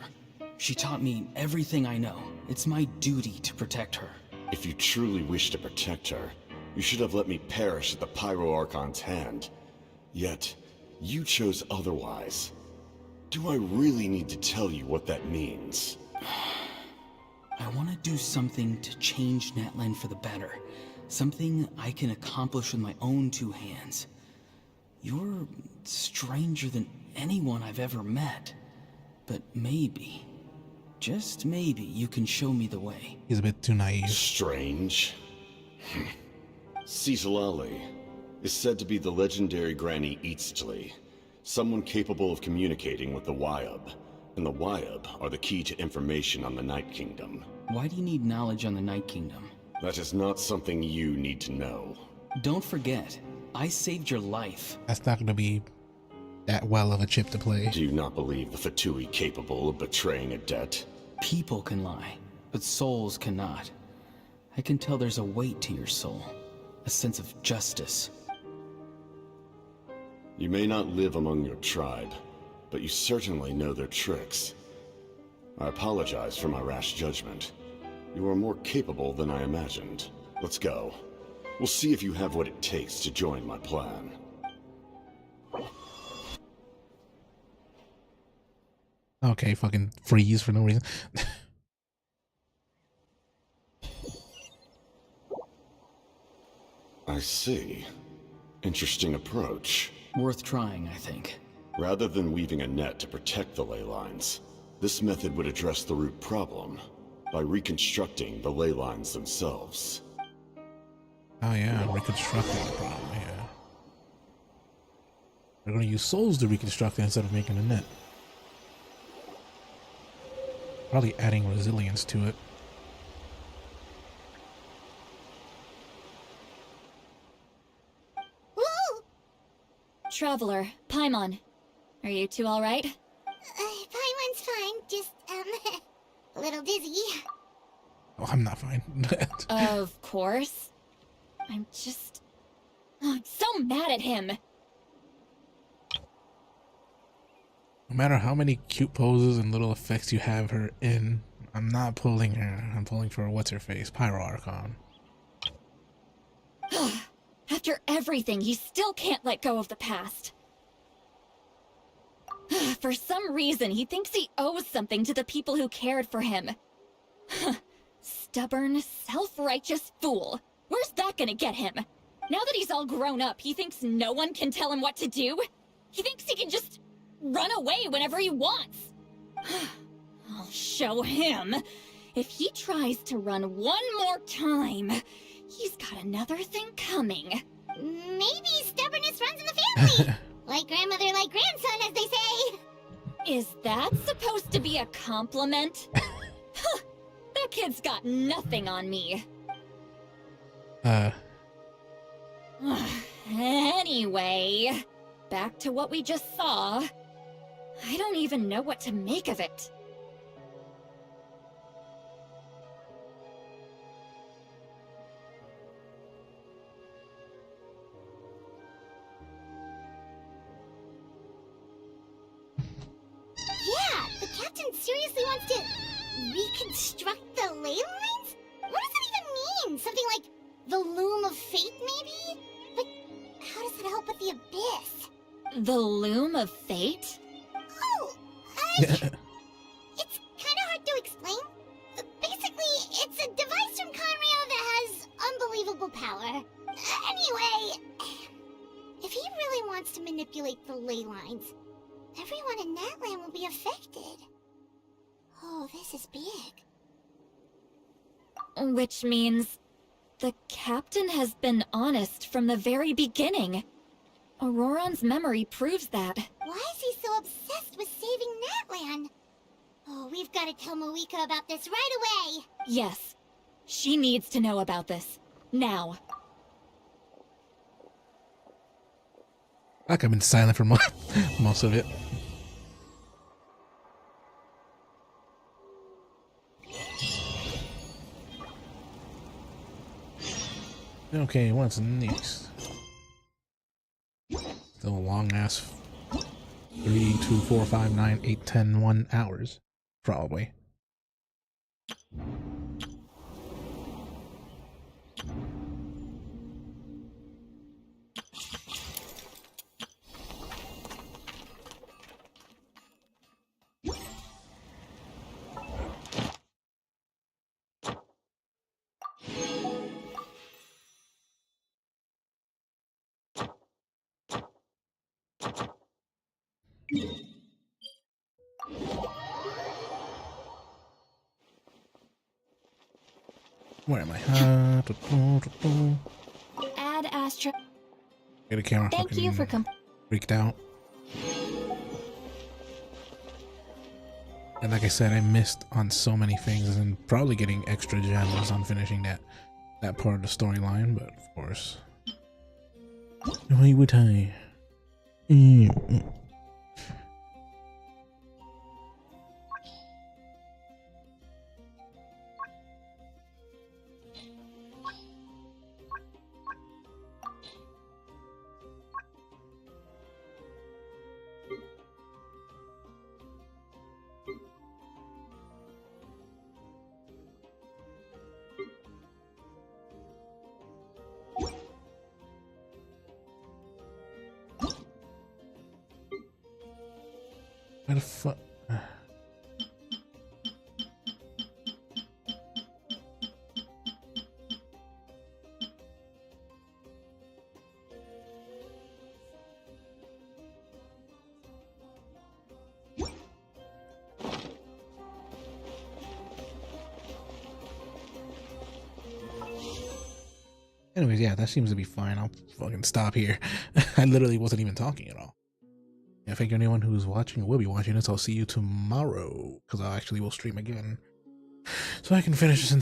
She taught me everything I know. It's my duty to protect her. If you truly wish to protect her, you should have let me perish at the Pyro Archon's hand. Yet, you chose otherwise. Do I really need to tell you what that means? I want to do something to change Natlan for the better. Something I can accomplish with my own two hands. You're stranger than anyone I've ever met. But maybe, just maybe, you can show me the way. He's a bit too naive. Strange. Sitlali is said to be the legendary Granny Eastli, someone capable of communicating with the Wyab. And the Wyab are the key to information on the Night Kingdom. Why do you need knowledge on the Night Kingdom? That is not something you need to know. Don't forget, I saved your life. That's not going to be that well of a chip to play. Do you not believe the Fatui capable of betraying a debt? People can lie, but souls cannot. I can tell there's a weight to your soul, a sense of justice. You may not live among your tribe, but you certainly know their tricks. I apologize for my rash judgment. You are more capable than I imagined. Let's go. We'll see if you have what it takes to join my plan. Okay, fucking freeze for no reason. I see. Interesting approach. Worth trying, I think. Rather than weaving a net to protect the ley lines, this method would address the root problem by reconstructing the ley lines themselves. Oh yeah, reconstructing the problem, yeah. They're gonna use souls to reconstruct it instead of making a net. Probably adding resilience to it. Woo! Traveler, Paimon, are you two alright? Paimon's fine, just, a little dizzy. Oh, I'm not fine. Of course. I'm just... I'm so mad at him. No matter how many cute poses and little effects you have her in, I'm not pulling her. I'm pulling for what's-her-face, Pyro Archon. After everything, he still can't let go of the past. For some reason, he thinks he owes something to the people who cared for him. Stubborn, self-righteous fool. Where's that gonna get him? Now that he's all grown up, he thinks no one can tell him what to do? He thinks he can just run away whenever he wants. I'll show him. If he tries to run one more time, he's got another thing coming. Maybe stubbornness runs in the family. Like grandmother, like grandson, as they say. Is that supposed to be a compliment? That kid's got nothing on me. Anyway, back to what we just saw. I don't even know what to make of it. Yeah, the captain seriously wants to reconstruct the ley lines? What does that even mean? Something like the loom of fate, maybe? But how does that help with the abyss? The loom of fate? Oh, it's kind of hard to explain. Basically, it's a device from Conrio that has unbelievable power. Anyway, if he really wants to manipulate the ley lines, everyone in that land will be affected. Oh, this is big. Which means the captain has been honest from the very beginning. Auroron's memory proves that. Why is he so obsessed with saving Natlan? Oh, we've got to tell Moeka about this right away. Yes, she needs to know about this. Now. Like I've been silent for most of it. Okay, what's next? Still a long ass 3, 2, 4, 5, 9, 8, 10, 1 hours. Probably. Where am I? Add Astra. Get a camera. Thank you for freaked out. And like I said, I missed on so many things and probably getting extra gems on finishing that part of the storyline, but of course. Why would I? Where the fuck? Anyways, yeah, that seems to be fine. I'll fucking stop here. I literally wasn't even talking at all. I think anyone who's watching or will be watching this, I'll see you tomorrow, because I actually will stream again. So I can finish this